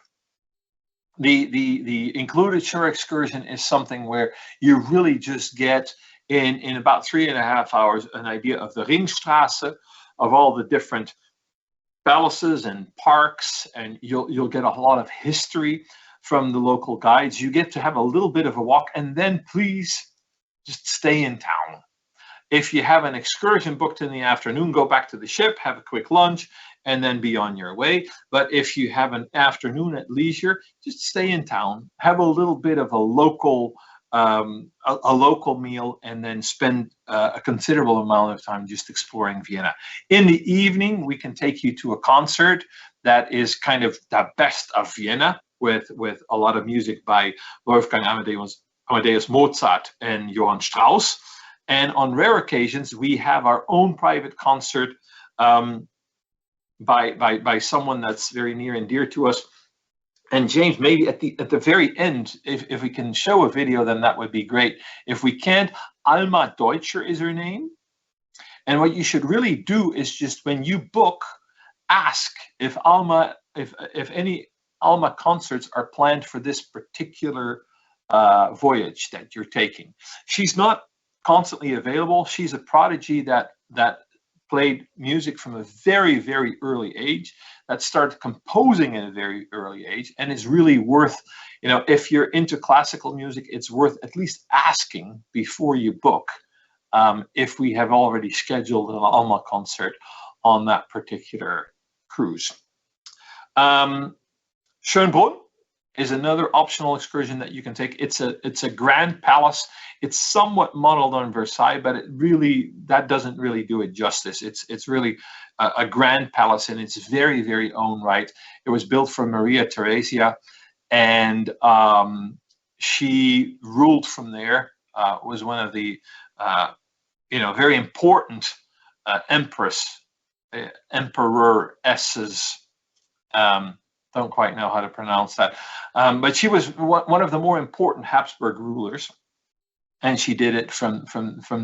The included shore excursion is something where you really just get in about 3.5 hours an idea of the Ringstrasse, of all the different palaces and parks, and you'll get a lot of history from the local guides. You get to have a little bit of a walk, and then please just stay in town. If you have an excursion booked in the afternoon, go back to the ship, have a quick lunch, and then be on your way. But if you have an afternoon at leisure, just stay in town, have a little bit of a local meal, and then spend a considerable amount of time just exploring Vienna. In the evening, we can take you to a concert that is kind of the best of Vienna, with a lot of music by Wolfgang Amadeus Mozart and Johann Strauss. And on rare occasions, we have our own private concert by someone that's very near and dear to us. And James, maybe at the very end, if we can show a video, then that would be great. If we can't, Alma Deutscher is her name. And what you should really do is just, when you book, ask if any Alma concerts are planned for this particular voyage that you're taking. She's not constantly available. She's a prodigy that played music from a very, very early age, that started composing at a very early age, and is really worth, you know, if you're into classical music, it's worth at least asking before you book if we have already scheduled an Alma concert on that particular cruise. Schönbrunn is another optional excursion that you can take. It's a grand palace. It's somewhat modeled on Versailles, but that doesn't really do it justice. It's really a grand palace in its very, very own right. It was built for Maria Theresia, and she ruled from there. Was one of the very important emperoresses. Don't quite know how to pronounce that, but she was one of the more important Habsburg rulers, and she did it from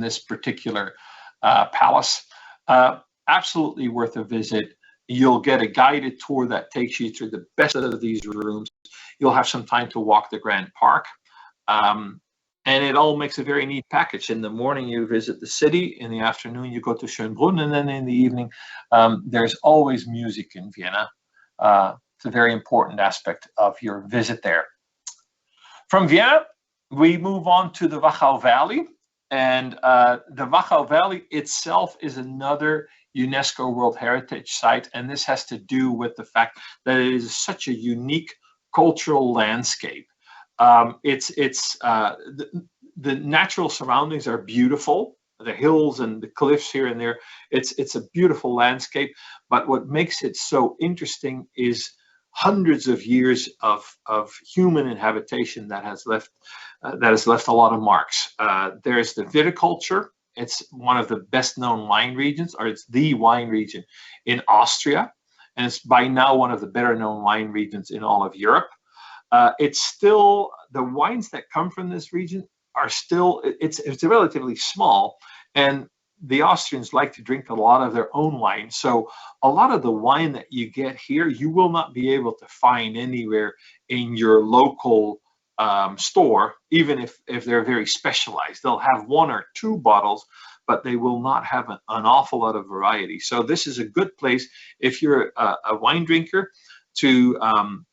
this particular palace. Absolutely worth a visit. You'll get a guided tour that takes you through the best of these rooms. You'll have some time to walk the Grand Park, and it all makes a very neat package. In the morning, you visit the city. In the afternoon, you go to Schönbrunn, and then in the evening, there's always music in Vienna. It's a very important aspect of your visit there. From Vienna, we move on to the Wachau Valley. And the Wachau Valley itself is another UNESCO World Heritage Site. And this has to do with the fact that it is such a unique cultural landscape. The natural surroundings are beautiful. The hills and the cliffs here and there. It's a beautiful landscape. But what makes it so interesting is hundreds of years of human habitation that has left a lot of marks. There's the viticulture. It's one of the best known wine regions, or it's the wine region in Austria, and it's by now one of the better known wine regions in all of Europe. It's still, the wines that come from this region are still, it's relatively small, and the Austrians like to drink a lot of their own wine. So a lot of the wine that you get here, you will not be able to find anywhere in your local store, even if they're very specialized. They'll have 1 or 2 bottles, but they will not have an awful lot of variety. So this is a good place if you're a wine drinker to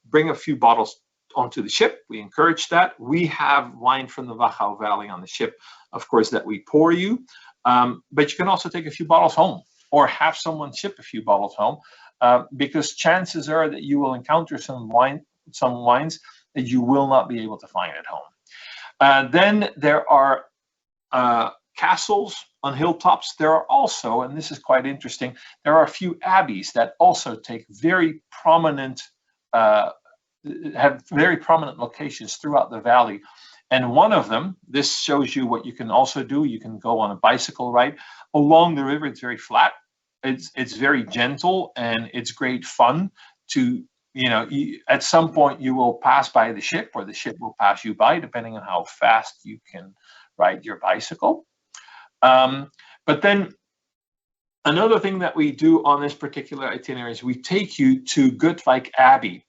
bring a few bottles onto the ship. We encourage that. We have wine from the Wachau Valley on the ship, of course, that we pour you. But you can also take a few bottles home, or have someone ship a few bottles home, because chances are that you will encounter some wines that you will not be able to find at home. Then there are castles on hilltops. There are also, and this is quite interesting, there are a few abbeys that also take very prominent, have very prominent locations throughout the valley. And one of them, this shows you what you can also do. You can go on a bicycle ride along the river. It's very flat. It's very gentle, and it's great fun to, at some point you will pass by the ship, or the ship will pass you by, depending on how fast you can ride your bicycle. But then another thing that we do on this particular itinerary is we take you to Getaway Abbey.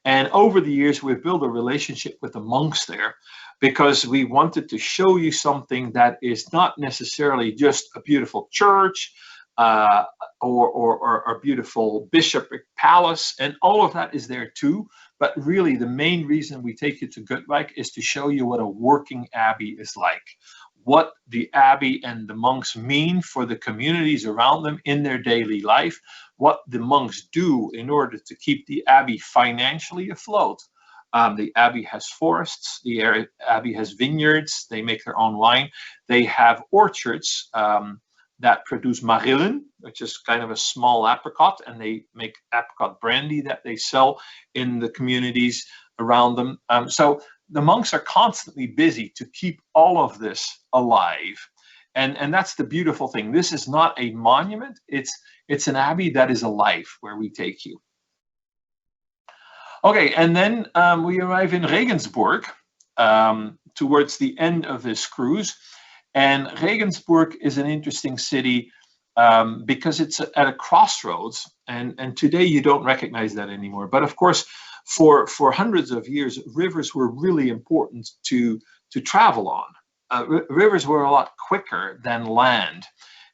And over the years, we've built a relationship with the monks there, because we wanted to show you something that is not necessarily just a beautiful church or a beautiful bishopric palace, and all of that is there too. But really, the main reason we take you to Getaway is to show you what a working abbey is like, what the abbey and the monks mean for the communities around them in their daily life, what the monks do in order to keep the abbey financially afloat. The abbey has forests, the abbey has vineyards, they make their own wine. They have orchards that produce marillen, which is kind of a small apricot, and they make apricot brandy that they sell in the communities around them. So the monks are constantly busy to keep all of this alive. And that's the beautiful thing. This is not a monument, it's an abbey that is alive, where we take you. Okay, and then we arrive in Regensburg towards the end of this cruise. And Regensburg is an interesting city because it's at a crossroads. And today you don't recognize that anymore. But of course, for hundreds of years, rivers were really important to travel on. Rivers were a lot quicker than land.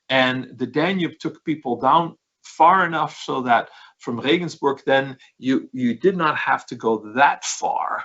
And the Danube took people down far enough so that from Regensburg, then you did not have to go that far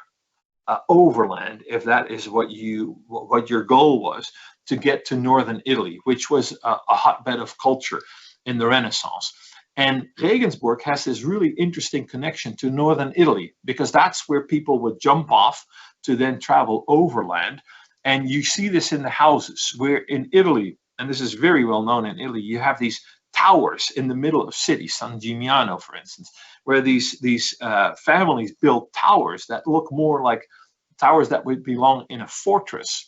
overland, if that is what your goal was, to get to northern Italy, which was a hotbed of culture in the Renaissance. And Regensburg has this really interesting connection to northern Italy, because that's where people would jump off to then travel overland. And you see this in the houses, where in Italy, and this is very well known in Italy, you have these towers in the middle of cities, San Gimignano, for instance, where these families build towers that look more like towers that would belong in a fortress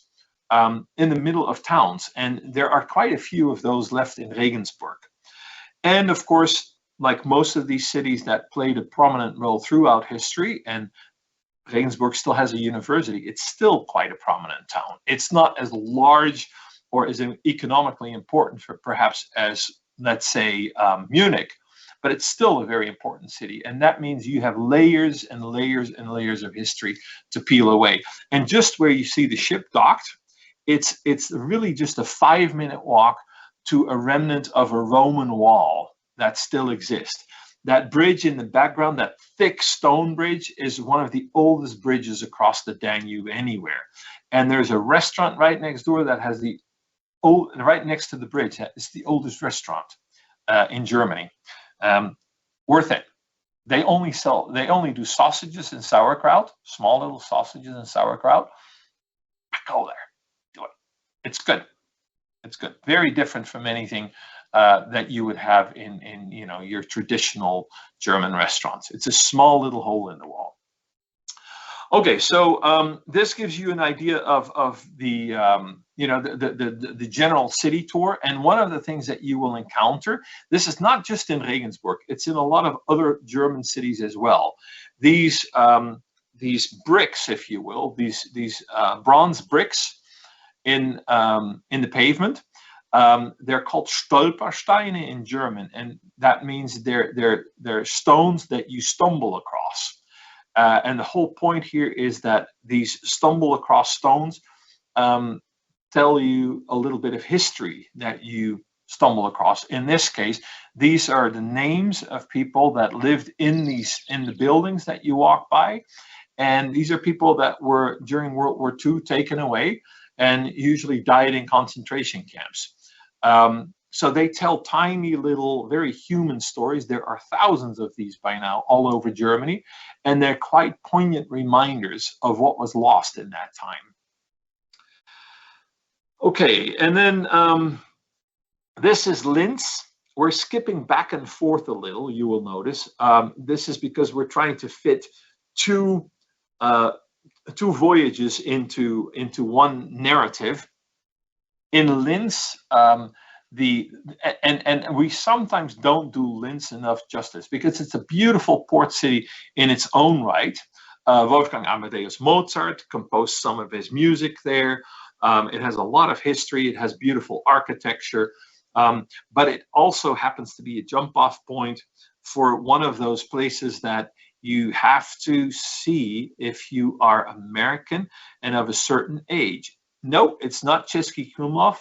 in the middle of towns. And there are quite a few of those left in Regensburg. And of course, like most of these cities that played a prominent role throughout history, and Regensburg still has a university, it's still quite a prominent town. It's not as large or as economically important perhaps as, let's say, Munich, but it's still a very important city. And that means you have layers and layers and layers of history to peel away. And just where you see the ship docked, it's really just a 5-minute walk to a remnant of a Roman wall that still exists. That bridge in the background, that thick stone bridge, is one of the oldest bridges across the Danube anywhere. And there's a restaurant right next door that has right next to the bridge. It's the oldest restaurant in Germany. Worth it. They only do sausages and sauerkraut, small little sausages and sauerkraut. Go there, do it. It's good. It's good. Very different from anything that you would have in your traditional German restaurants. It's a small little hole in the wall. Okay, so this gives you an idea of the the general city tour. And one of the things that you will encounter, this is not just in Regensburg, it's in a lot of other German cities as well. These bricks, if you will, these bronze bricks in the pavement, they're called Stolpersteine in German, and that means they're stones that you stumble across. And the whole point here is that these stumble across stones tell you a little bit of history that you stumble across. In this case, these are the names of people that lived in the buildings that you walk by, and these are people that were during World War II taken away and usually died in concentration camps. So they tell tiny little, very human stories. There are thousands of these by now all over Germany, and they're quite poignant reminders of what was lost in that time. Okay, and then this is Linz. We're skipping back and forth a little, you will notice. This is because we're trying to fit two voyages into one narrative. In Linz, and we sometimes don't do Linz enough justice because it's a beautiful port city in its own right. Wolfgang Amadeus Mozart composed some of his music there. It has a lot of history. It has beautiful architecture, but it also happens to be a jump-off point for one of those places that you have to see if you are American and of a certain age. No, it's not Český Krumlov.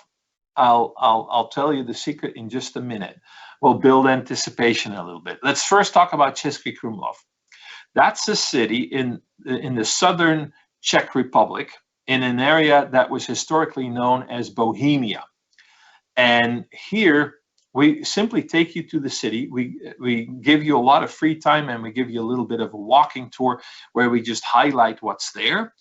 I'll tell you the secret in just a minute. We'll build anticipation a little bit. Let's first talk about Český Krumlov. That's a city in the southern Czech Republic, in an area that was historically known as Bohemia. And here we simply take you to the city. We give you a lot of free time, and we give you a little bit of a walking tour where we just highlight what's there.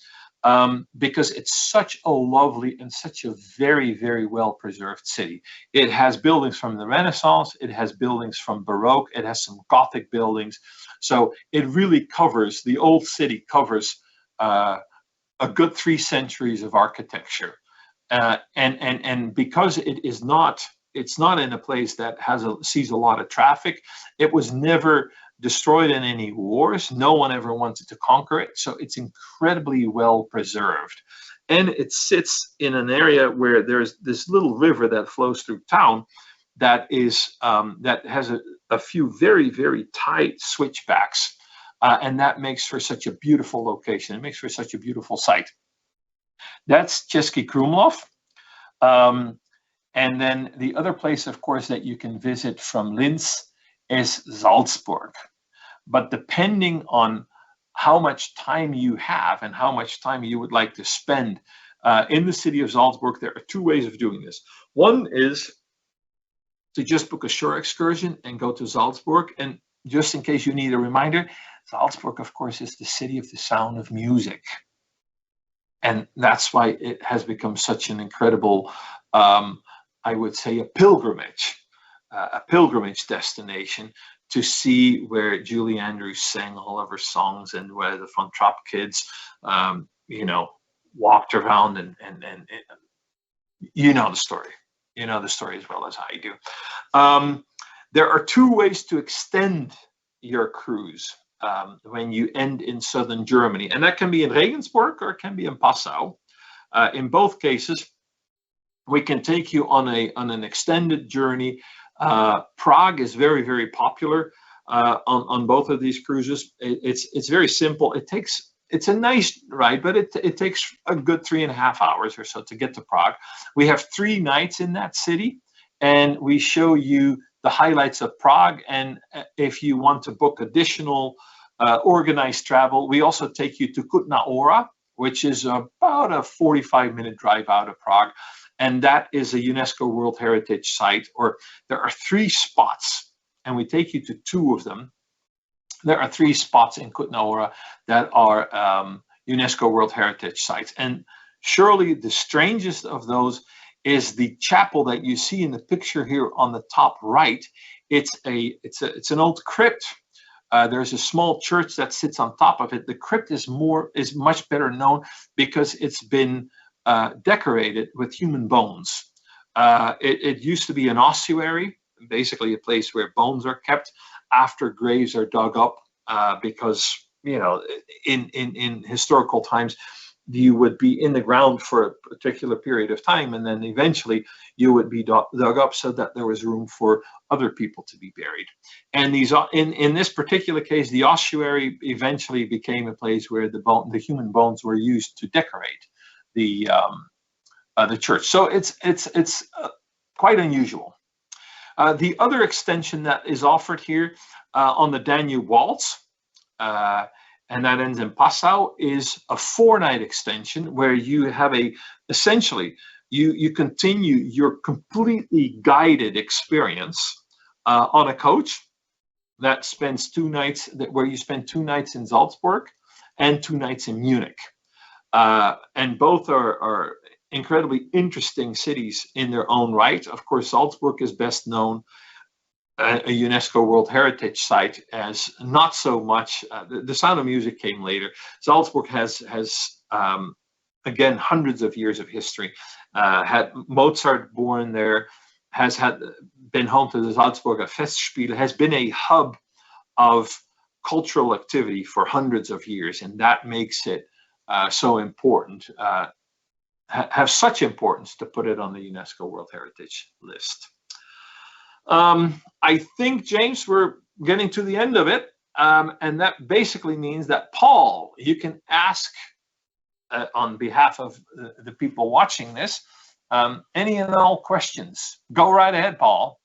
Because it's such a lovely and such a very, very well-preserved city. It has buildings from the Renaissance, it has buildings from Baroque, it has some Gothic buildings. So it really covers, the old city covers a good 3 centuries of architecture. And because it's not in a place that sees a lot of traffic, it was never destroyed in any wars. No one ever wanted to conquer it, so it's incredibly well preserved. And it sits in an area where there's this little river that flows through town that has a few very, very tight switchbacks, and that makes for such a beautiful location. It makes for such a beautiful site. That's Český Krumlov. And then the other place, of course, that you can visit from Linz is Salzburg. But depending on how much time you have and how much time you would like to spend in the city of Salzburg, there are 2 ways of doing this. One is to just book a shore excursion and go to Salzburg. And just in case you need a reminder, Salzburg, of course, is the city of the sound of music. And that's why it has become such an incredible, I would say, a pilgrimage destination, to see where Julie Andrews sang all of her songs, and where the Von Trapp kids, walked around, and you know the story. You know the story as well as I do. There are 2 ways to extend your cruise when you end in southern Germany, and that can be in Regensburg or it can be in Passau. In both cases, we can take you on an extended journey. Prague is very, very popular on both of these cruises. It's very simple. It's a nice ride, but it takes a good 3.5 hours or so to get to Prague. We have 3 nights in that city, and we show you the highlights of Prague. And if you want to book additional organized travel, we also take you to Kutná Hora, which is about a 45-minute drive out of Prague. And that is a UNESCO World Heritage Site, or there are 3 spots, and we take you to 2 of them. There are 3 spots in Kutná Hora that are UNESCO World Heritage Sites. And surely the strangest of those is the chapel that you see in the picture here on the top right. It's an old crypt. There's a small church that sits on top of it. The crypt is much better known because it's been decorated with human bones. It used to be an ossuary, basically a place where bones are kept after graves are dug up, because in historical times you would be in the ground for a particular period of time, and then eventually you would be dug up so that there was room for other people to be buried. And these, in this particular case, the ossuary eventually became a place where the human bones were used to decorate the church. So it's quite unusual. The other extension that is offered here on the Danube Waltz, and that ends in Passau, is a 4-night extension where you have essentially you continue your completely guided experience on a coach that spends 2 nights, where you spend 2 nights in Salzburg and 2 nights in Munich. And both are incredibly interesting cities in their own right. Of course, Salzburg is best known, a UNESCO World Heritage Site, as not so much. The Sound of Music came later. Salzburg has again hundreds of years of history. Had Mozart born there, has been home to the Salzburger Festspiele, has been a hub of cultural activity for hundreds of years, and that makes it so important, have such importance to put it on the UNESCO World Heritage list. I think, James, we're getting to the end of it, and that basically means that, Paul, you can ask on behalf of the people watching this any and all questions. Go right ahead, Paul.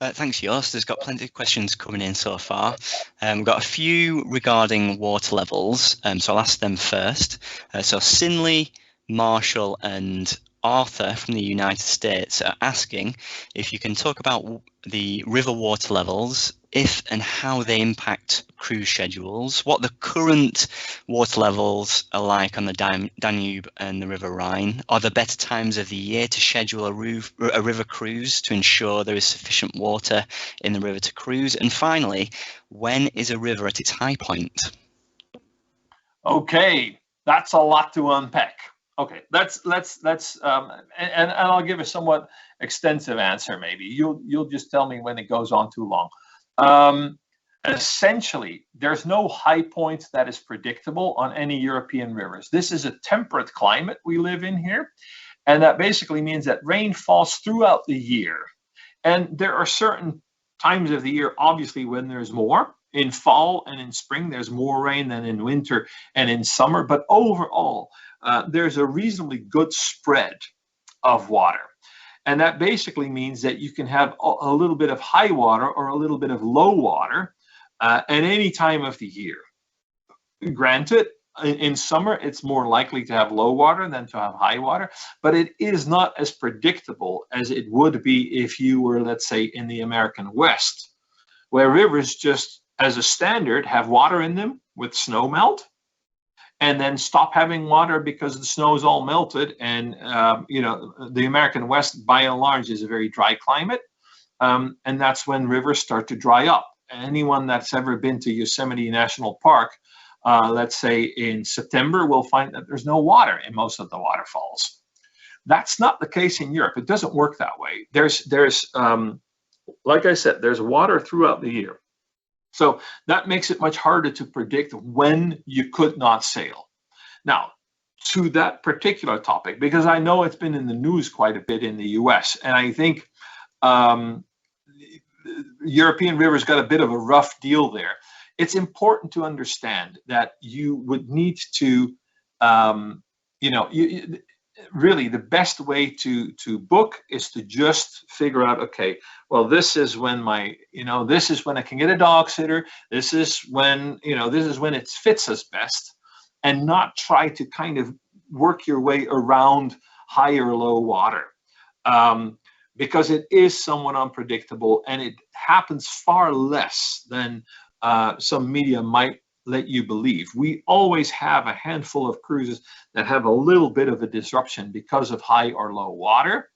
Thanks, Joost. There's got plenty of questions coming in so far. We've got a few regarding water levels, so I'll ask them first. So Sinley, Marshall and Arthur from the United States are asking if you can talk about the river water levels, if and how they impact cruise schedules, what the current water levels are like on the Danube and the River Rhine, are there better times of the year to schedule a river cruise to ensure there is sufficient water in the river to cruise, and finally, when is a river at its high point? Okay, that's a lot to unpack. Okay, let's and I'll give a somewhat extensive answer. Maybe you'll just tell me when it goes on too long. Essentially, there's no high point that is predictable on any European rivers. This is a temperate climate we live in here, and that basically means that rain falls throughout the year. And there are certain times of the year, obviously, when there's more. In fall and in spring, there's more rain than in winter and in summer. But overall, there's a reasonably good spread of water. And that basically means that you can have a little bit of high water or a little bit of low water at any time of the year. Granted, in summer, it's more likely to have low water than to have high water, but it is not as predictable as it would be if you were, let's say, in the American West, where rivers just, as a standard, have water in them with snow melt, and then stop having water because the snow is all melted. And, the American West, by and large, is a very dry climate. And that's when rivers start to dry up. Anyone that's ever been to Yosemite National Park, let's say in September, will find that there's no water in most of the waterfalls. That's not the case in Europe. It doesn't work that way. There's like I said, there's water throughout the year. So that makes it much harder to predict when you could not sail. Now, to that particular topic, because I know it's been in the news quite a bit in the US, and I think European rivers got a bit of a rough deal there. It's important to understand that you would need to, really the best way to book is to just figure out, okay, well, this is when this is when I can get a dog sitter. This is when, this is when it fits us best, and not try to kind of work your way around high or low water, because it is somewhat unpredictable, and it happens far less than some media might let you believe. We always have a handful of cruises that have a little bit of a disruption because of high or low water.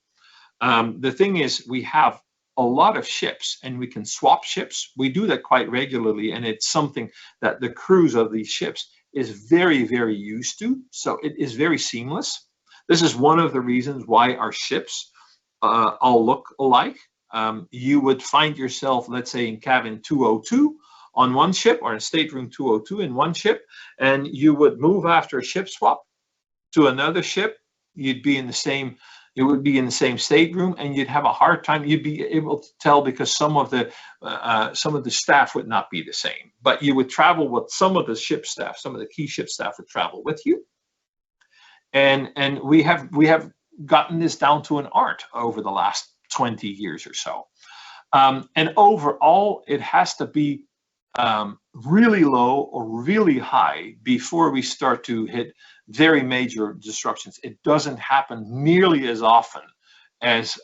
The thing is, we have a lot of ships, and we can swap ships. We do that quite regularly, and it's something that the crews of these ships is very, very used to. So it is very seamless. This is one of the reasons why our ships all look alike. You would find yourself, let's say, in cabin 202 on one ship, or in stateroom 202 in one ship, and you would move after a ship swap to another ship. You'd be in the same, it would be in the same stateroom, and you'd have a hard time. You'd be able to tell because some of the staff would not be the same, but you would travel with some of the ship staff. Some of the key ship staff would travel with you, and we have gotten this down to an art over the last 20 years or so. And overall, it has to be really low or really high before we start to hit very major disruptions. It doesn't happen nearly as often as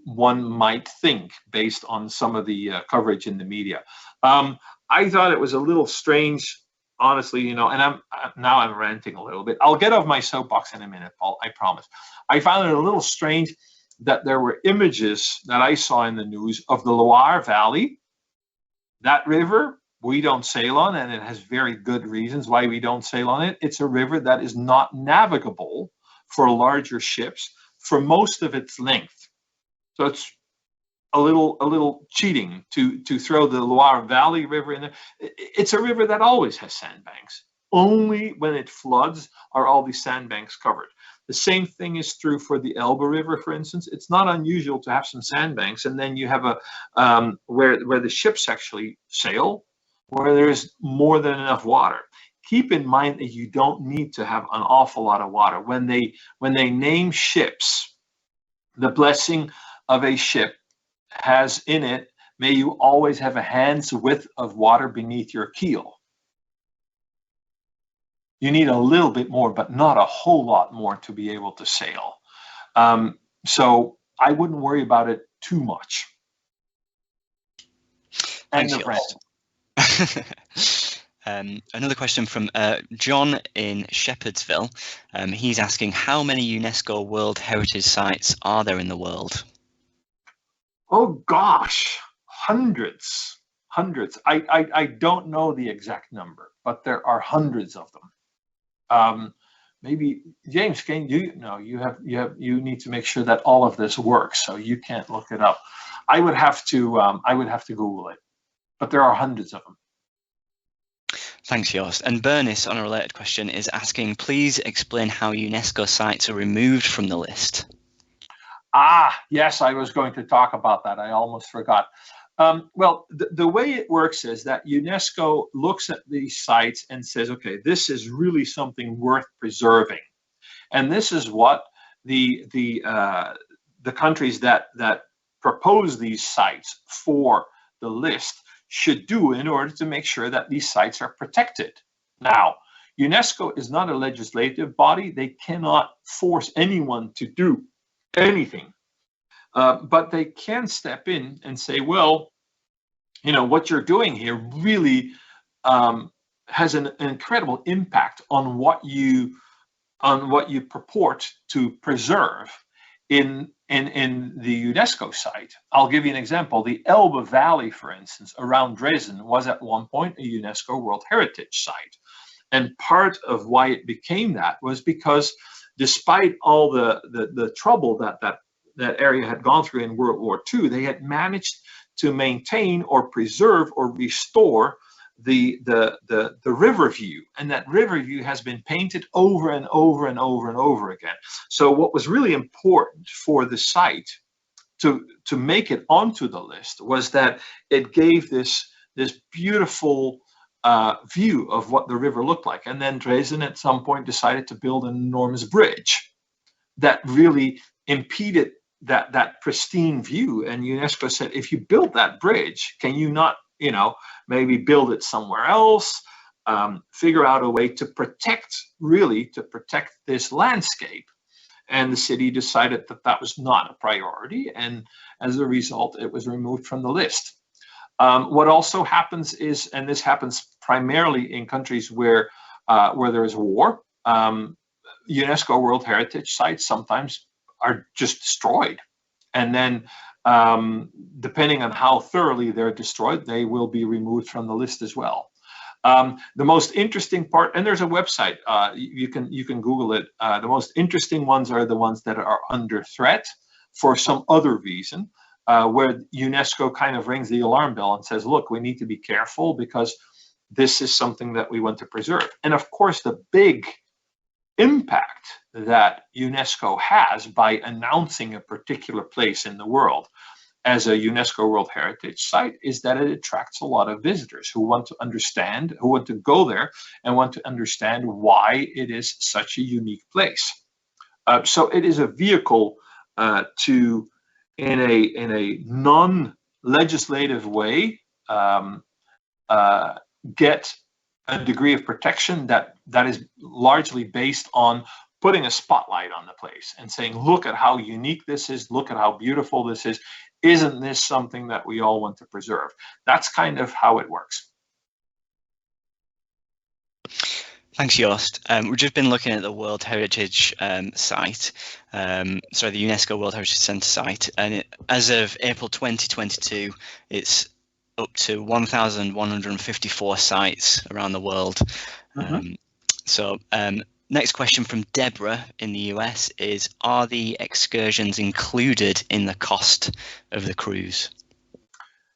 one might think based on some of the coverage in the media. I thought it was a little strange, honestly, and I'm ranting a little bit. I'll get off my soapbox in a minute, Paul, I promise. I found it a little strange that there were images that I saw in the news of the Loire Valley. That river we don't sail on, and it has very good reasons why we don't sail on it. It's a river that is not navigable for larger ships for most of its length. So it's a little cheating to throw the Loire Valley River in there. It's a river that always has sandbanks. Only when it floods are all these sandbanks covered. The same thing is true for the Elbe River, for instance. It's not unusual to have some sandbanks, and then you have where the ships actually sail, where there's more than enough water. Keep in mind that you don't need to have an awful lot of water. When they name ships, the blessing of a ship has in it, may you always have a hand's width of water beneath your keel. You need a little bit more, but not a whole lot more to be able to sail. So I wouldn't worry about it too much. Thanks, another question from John in Shepherdsville. He's asking, how many UNESCO World Heritage Sites are there in the world? Oh gosh, hundreds. I don't know the exact number, but there are hundreds of them. Maybe James, can you? No, you need to make sure that all of this works, so you can't look it up. I would have to Google it, but there are hundreds of them. Thanks, Joost. And Bernice, on a related question, is asking, please explain how UNESCO sites are removed from the list. Yes, I was going to talk about that. I almost forgot. Well, the way it works is that UNESCO looks at these sites and says, okay, this is really something worth preserving. And this is what the countries that propose these sites for the list should do in order to make sure that these sites are protected. Now, UNESCO is not a legislative body. They cannot force anyone to do anything. But they can step in and say, well, what you're doing here really has an incredible impact on what you purport to preserve in the UNESCO site. I'll give you an example. The Elbe Valley, for instance, around Dresden was at one point a UNESCO World Heritage Site. And part of why it became that was because despite all the trouble that area had gone through in World War II, they had managed to maintain or preserve or restore the river view, and that river view has been painted over and over and over and over again. So what was really important for the site to make it onto the list was that it gave this beautiful view of what the river looked like. And then Dresden at some point decided to build an enormous bridge that really impeded that pristine view. And UNESCO said, if you build that bridge, can you not, maybe build it somewhere else, figure out a way to protect this landscape? And the city decided that that was not a priority. And as a result, it was removed from the list. What also happens is, and this happens primarily in countries where there is war, UNESCO World Heritage Sites sometimes are just destroyed. And then depending on how thoroughly they're destroyed, they will be removed from the list as well. The most interesting part, and there's a website, you can Google it. The most interesting ones are the ones that are under threat for some other reason, where UNESCO kind of rings the alarm bell and says, look, we need to be careful because this is something that we want to preserve. And of course, the big impact that UNESCO has by announcing a particular place in the world as a UNESCO World Heritage Site is that it attracts a lot of visitors who want to understand, who want to go there and want to understand why it is such a unique place. So it is a vehicle to, in a non-legislative way, get a degree of protection that is largely based on putting a spotlight on the place and saying, look at how unique this is, look at how beautiful this is. Isn't this something that we all want to preserve? That's kind of how it works. Thanks, Joost. We've just been looking at the World Heritage Site, the UNESCO World Heritage Centre site, and as of April 2022, it's up to 1,154 sites around the world. Next question from Deborah in the US is, are the excursions included in the cost of the cruise?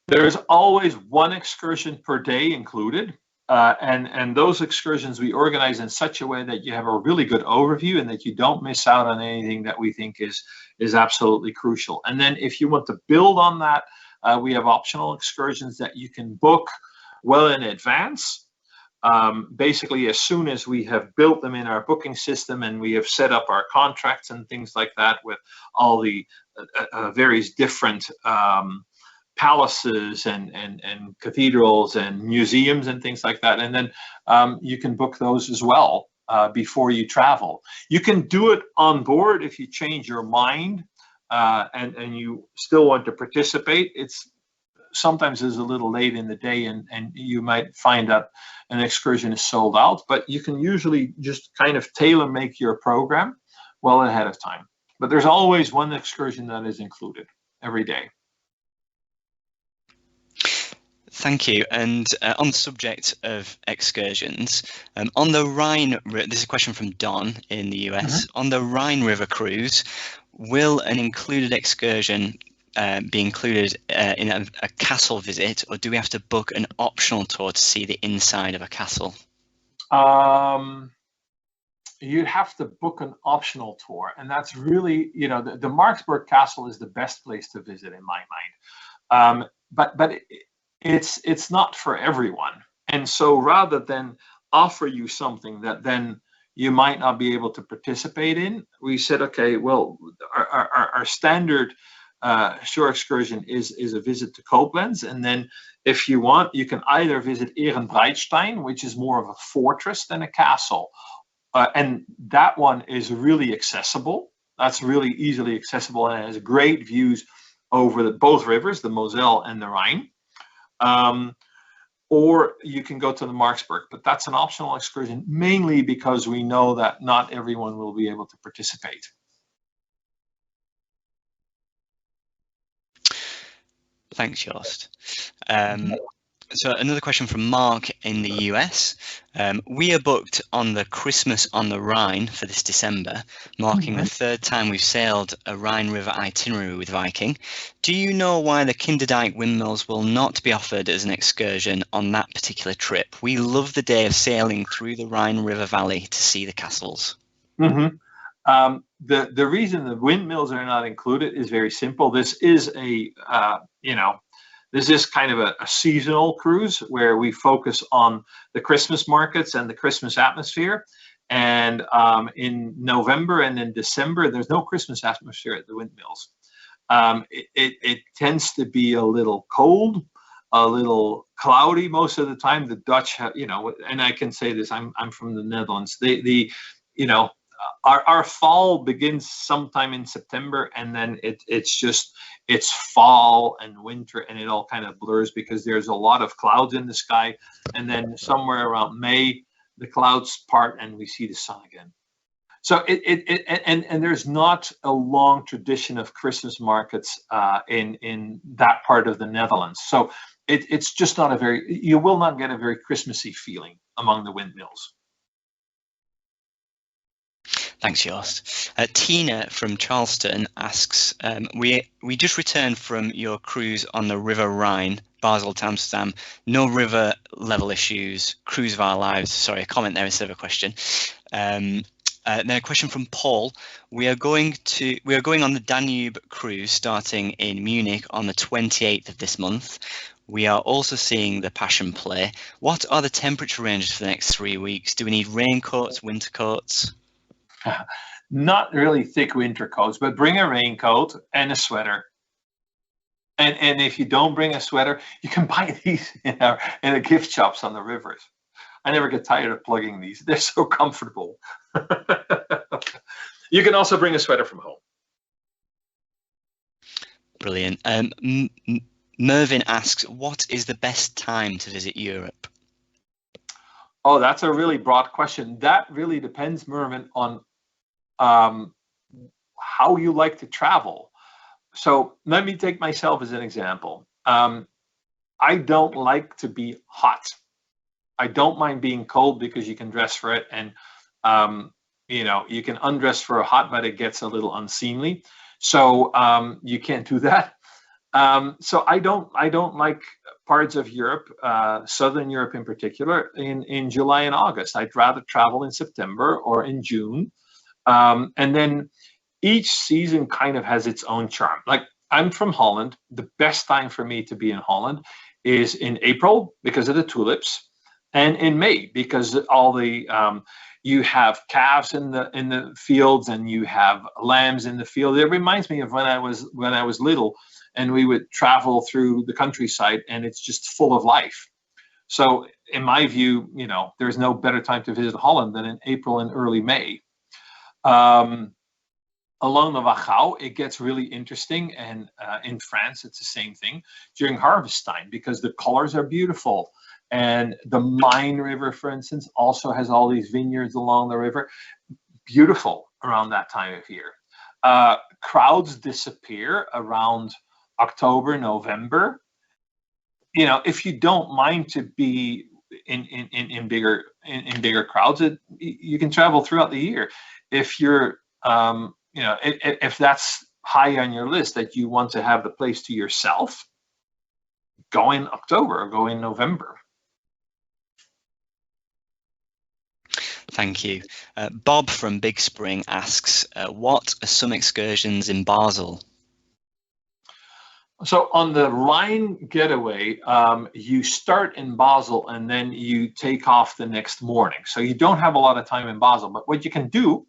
There is always one excursion per day included. And those excursions we organize in such a way that you have a really good overview and that you don't miss out on anything that we think is absolutely crucial. And then if you want to build on that, we have optional excursions that you can book well in advance. Basically, as soon as we have built them in our booking system and we have set up our contracts and things like that with all the various different palaces and cathedrals and museums and things like that. And then you can book those as well before you travel. You can do it on board if you change your mind and you still want to participate. Sometimes it's a little late in the day and you might find that an excursion is sold out, but you can usually just kind of tailor make your program well ahead of time. But there's always one excursion that is included every day. Thank you. And on the subject of excursions, on the Rhine, this is a question from Don in the US. On the Rhine River cruise, will an included excursion be included in a castle visit, or do we have to book an optional tour to see the inside of a castle? You'd have to book an optional tour, and that's really, the Marksburg Castle is the best place to visit in my mind. But it's not for everyone, and so rather than offer you something that then you might not be able to participate in, we said, okay, well, our standard shore excursion is a visit to Koblenz, and then if you want, you can either visit Ehrenbreitstein, which is more of a fortress than a castle, and that one is really accessible. That's really easily accessible and has great views over both rivers, the Moselle and the Rhine. Or you can go to the Marksburg, but that's an optional excursion, mainly because we know that not everyone will be able to participate. Thanks, Joost. So another question from Mark in the US. We are booked on the Christmas on the Rhine for this December, marking the third time we've sailed a Rhine River itinerary with Viking. Do you know why the Kinderdijk windmills will not be offered as an excursion on that particular trip? We love the day of sailing through the Rhine River Valley to see the castles. The reason the windmills are not included is very simple. This is a This is kind of a seasonal cruise where we focus on the Christmas markets and the Christmas atmosphere. And in November and in December, there's no Christmas atmosphere at the Windmills. It tends to be a little cold, a little cloudy most of the time. The Dutch have, and I can say this, I'm from the Netherlands. Our fall begins sometime in September, and then it's fall and winter, and it all kind of blurs because there's a lot of clouds in the sky. And then somewhere around May, the clouds part and we see the sun again. So and there's not a long tradition of Christmas markets in that part of the Netherlands. So it's just not you will not get a very Christmassy feeling among the windmills. Thanks, Joost. Tina from Charleston asks, we just returned from your cruise on the River Rhine, Basel to Amsterdam. No river level issues, cruise of our lives. Sorry, a comment there instead of a question. Then a question from Paul. We are going on the Danube cruise starting in Munich on the 28th of this month. We are also seeing the Passion Play. What are the temperature ranges for the next 3 weeks? Do we need raincoats, winter coats? Not really thick winter coats, but bring a raincoat and a sweater. And if you don't bring a sweater, you can buy these in the gift shops on the rivers. I never get tired of plugging these. They're so comfortable. You can also bring a sweater from home. Brilliant. Mervyn asks, what is the best time to visit Europe? Oh, that's a really broad question. That really depends, Mervyn, on how you like to travel. So let me take myself as an example. I don't like to be hot. I don't mind being cold because you can dress for it, and you can undress for a hot, but it gets a little unseemly. So you can't do that. So I don't like parts of Europe, Southern Europe in particular, in July and August. I'd rather travel in September or in June. And then each season kind of has its own charm. Like, I'm from Holland. The best time for me to be in Holland is in April because of the tulips, and in May because all the you have calves in the fields and you have lambs in the field. It reminds me of when I was little, and we would travel through the countryside, and it's just full of life. So in my view, there's no better time to visit Holland than in April and early May. Along the Wachau, it gets really interesting, and in France, it's the same thing during harvest time because the colors are beautiful. And the Main River, for instance, also has all these vineyards along the river. Beautiful around that time of year. Crowds disappear around October, November. If you don't mind to be in bigger crowds, you can travel throughout the year. If you're if that's high on your list that you want to have the place to yourself, go in October or go in November. Thank you. Bob from Big Spring asks, what are some excursions in Basel? So on the Rhine getaway, you start in Basel and then you take off the next morning. So you don't have a lot of time in Basel, but what you can do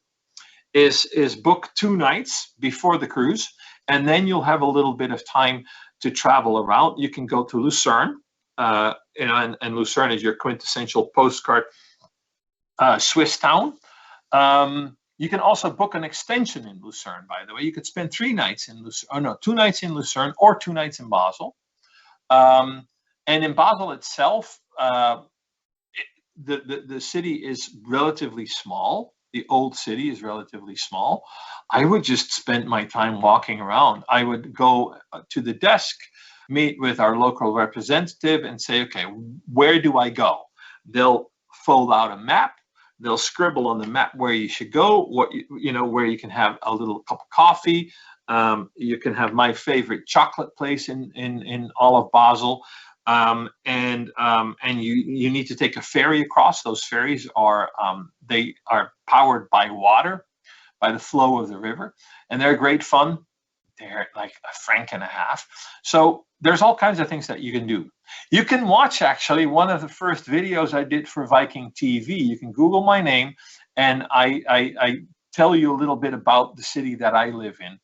is book 2 nights before the cruise, and then you'll have a little bit of time to travel around. You can go to Lucerne, and Lucerne is your quintessential postcard Swiss town. You can also book an extension in Lucerne, by the way. You could spend 3 nights in Lucerne, 2 nights in Lucerne or 2 nights in Basel. And in Basel itself, the city is relatively small. The old city is relatively small. I would just spend my time walking around. I would go to the desk, meet with our local representative and say, okay, where do I go? They'll fold out a map. They'll scribble on the map where you should go, where you can have a little cup of coffee. You can have my favorite chocolate place in all of Basel. And you need to take a ferry across. Those ferries are powered by water, by the flow of the river, and they're great fun. they're like €1.50. So there's all kinds of things that you can do. You can watch actually one of the first videos I did for Viking.TV. You can Google my name, and I tell you a little bit about the city that I live in,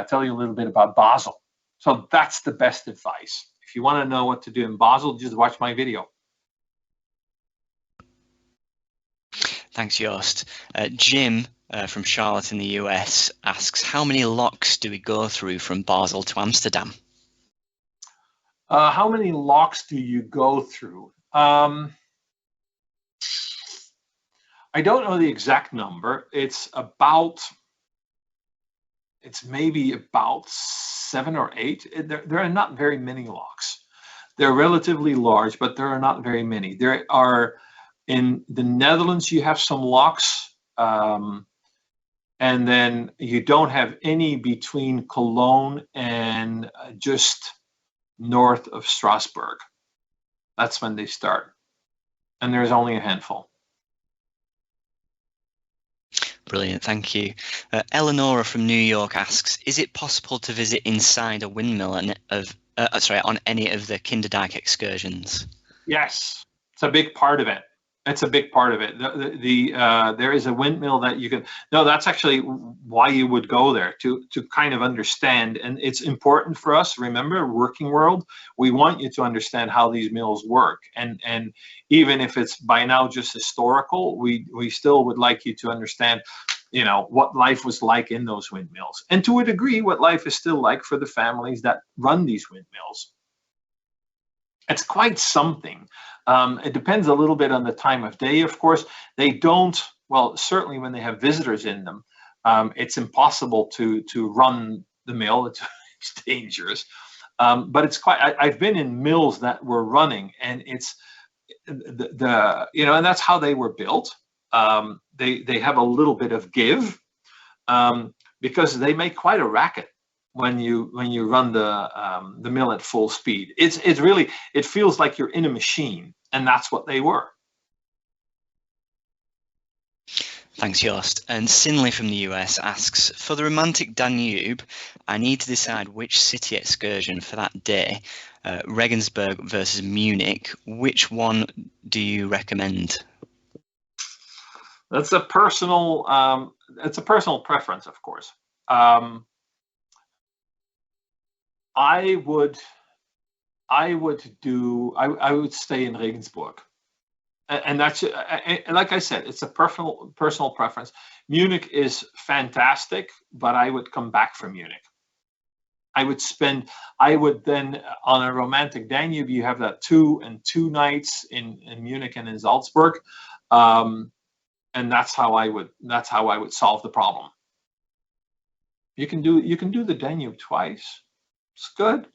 tell you a little bit about Basel. So that's the best advice. If you want to know what to do in Basel, just watch my video. Thanks, Joost. Jim from Charlotte in the US asks, how many locks do we go through from Basel to Amsterdam? How many locks do you go through? I don't know the exact number. It's maybe about 7 or 8. There are not very many locks. They're relatively large, but there are not very many. There are, in the Netherlands, you have some locks, and then you don't have any between Cologne and just north of Strasbourg. That's when they start. And there's only a handful. Brilliant, thank you. Eleonora from New York asks, is it possible to visit inside a windmill on any of the Kinderdijk excursions? Yes, it's a big part of it. It's a big part of it. There is a windmill that you can. No, that's actually why you would go there, to kind of understand. And it's important for us. Remember, working world, we want you to understand how these mills work. And even if it's by now just historical, we still would like you to understand, you know, what life was like in those windmills, and to a degree, what life is still like for the families that run these windmills. It's quite something. It depends a little bit on the time of day, of course. They don't, well, certainly when they have visitors in them, it's impossible to run the mill. It's dangerous. But it's quite, I've been in mills that were running, and it's and that's how they were built. They have a little bit of give, because they make quite a racket when you run the mill at full speed. It's really, it feels like you're in a machine, and that's what they were. Thanks, Joost. And Sinley from the US asks, for the romantic Danube, I need to decide which city excursion for that day, Regensburg versus Munich. Which one do you recommend? That's a personal preference, of course. I would stay in Regensburg, and that's, like I said, it's a personal preference. Munich is fantastic, but I would come back from Munich. I would then, on a romantic Danube, you have that 2 nights in Munich and in Salzburg, and that's how I would solve the problem. You can do the Danube twice. It's good.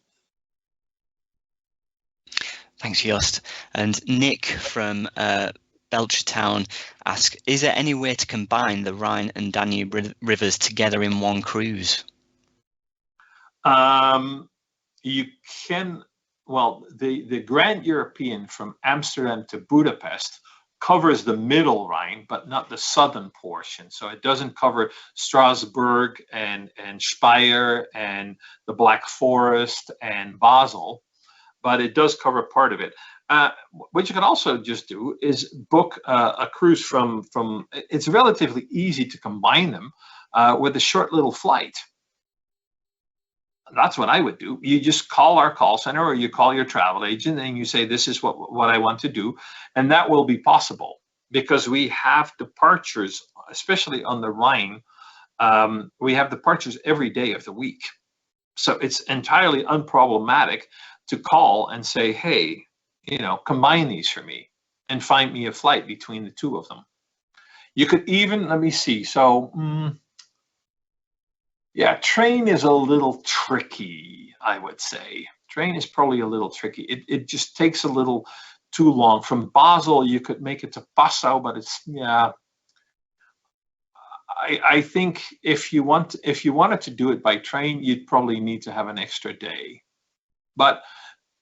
Thanks, Joost. And Nick from Belchertown asks, is there any way to combine the Rhine and Danube rivers together in one cruise? You can, well, the Grand European from Amsterdam to Budapest covers the middle Rhine, but not the southern portion. So it doesn't cover Strasbourg and Spire and the Black Forest and Basel, but it does cover part of it. What you can also just do is book a cruise from, it's relatively easy to combine them with a short little flight. That's what I would do. You just call our call center, or you call your travel agent, and you say, this is what I want to do. And that will be possible, because we have departures, especially on the Rhine. We have departures every day of the week. So it's entirely unproblematic to call and say, hey, combine these for me and find me a flight between the two of them. You could even, let me see. So, yeah, train is a little tricky, I would say. Train is probably a little tricky. It just takes a little too long. From Basel, you could make it to Passau, but it's, yeah. I think if you wanted to do it by train, you'd probably need to have an extra day. But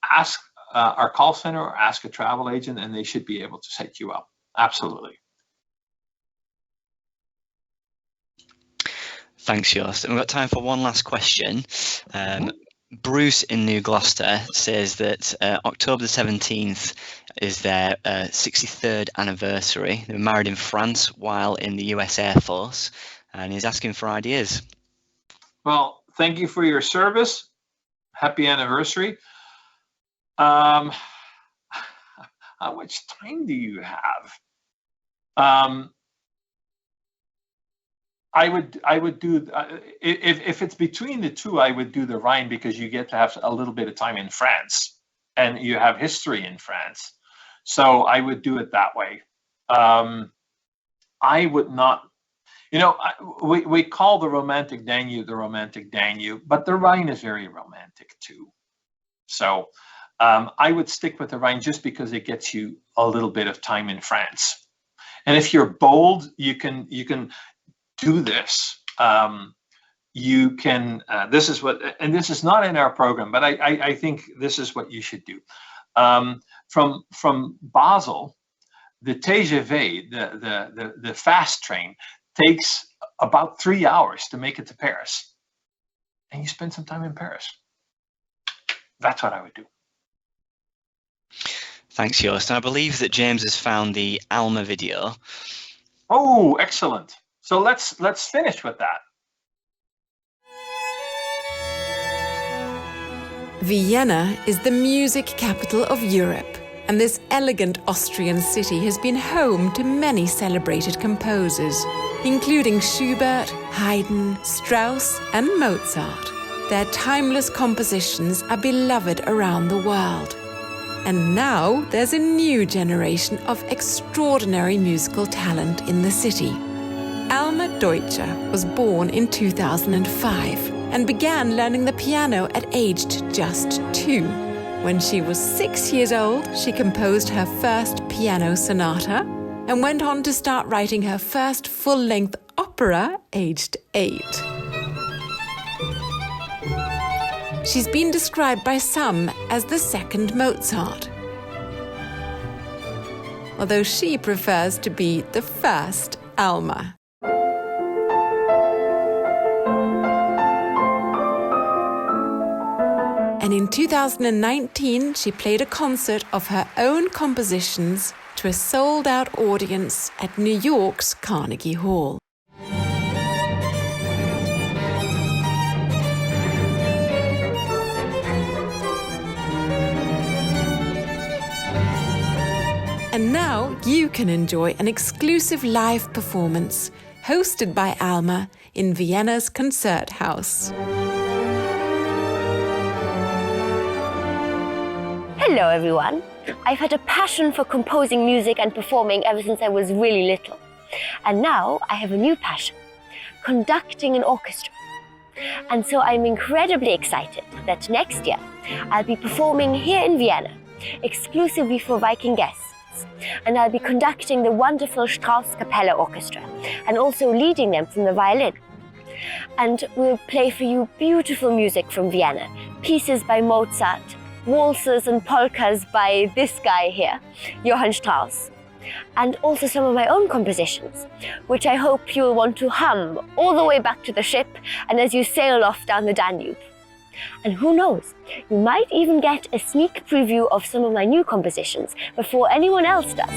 ask our call center or ask a travel agent, and they should be able to set you up. Absolutely. Thanks, Joost. And we've got time for one last question. Bruce in New Gloucester says that October the 17th is their 63rd anniversary. They were married in France while in the US Air Force, and he's asking for ideas. Well, thank you for your service. Happy anniversary. How much time do you have? I would do, if it's between the two, I would do the Rhine, because you get to have a little bit of time in France and you have history in France. So I would do it that way. I would not, we call the romantic Danube, but the Rhine is very romantic too. So I would stick with the Rhine just because it gets you a little bit of time in France. And if you're bold, you can do this. You can, this is what, and this is not in our program, but I think this is what you should do. From Basel, the TGV, the fast train, takes about 3 hours to make it to Paris. And you spend some time in Paris. That's what I would do. Thanks, Joost. And I believe that James has found the Alma video. Oh, excellent. So let's finish with that. Vienna is the music capital of Europe, and this elegant Austrian city has been home to many celebrated composers, including Schubert, Haydn, Strauss, and Mozart. Their timeless compositions are beloved around the world. And now there's a new generation of extraordinary musical talent in the city. Alma Deutscher was born in 2005 and began learning the piano at aged just 2. When she was 6 years old, she composed her first piano sonata and went on to start writing her first full-length opera aged 8. She's been described by some as the second Mozart, although she prefers to be the first Alma. And in 2019, she played a concert of her own compositions to a sold-out audience at New York's Carnegie Hall. And now you can enjoy an exclusive live performance hosted by Alma in Vienna's Concert House. Hello everyone. I've had a passion for composing music and performing ever since I was really little. And now I have a new passion, conducting an orchestra. And so I'm incredibly excited that next year I'll be performing here in Vienna, exclusively for Viking guests. And I'll be conducting the wonderful Strauss Capella Orchestra and also leading them from the violin. And we'll play for you beautiful music from Vienna, pieces by Mozart, waltzes and polkas by this guy here, Johann Strauss, and also some of my own compositions, which I hope you'll want to hum all the way back to the ship and as you sail off down the Danube. And who knows, you might even get a sneak preview of some of my new compositions before anyone else does.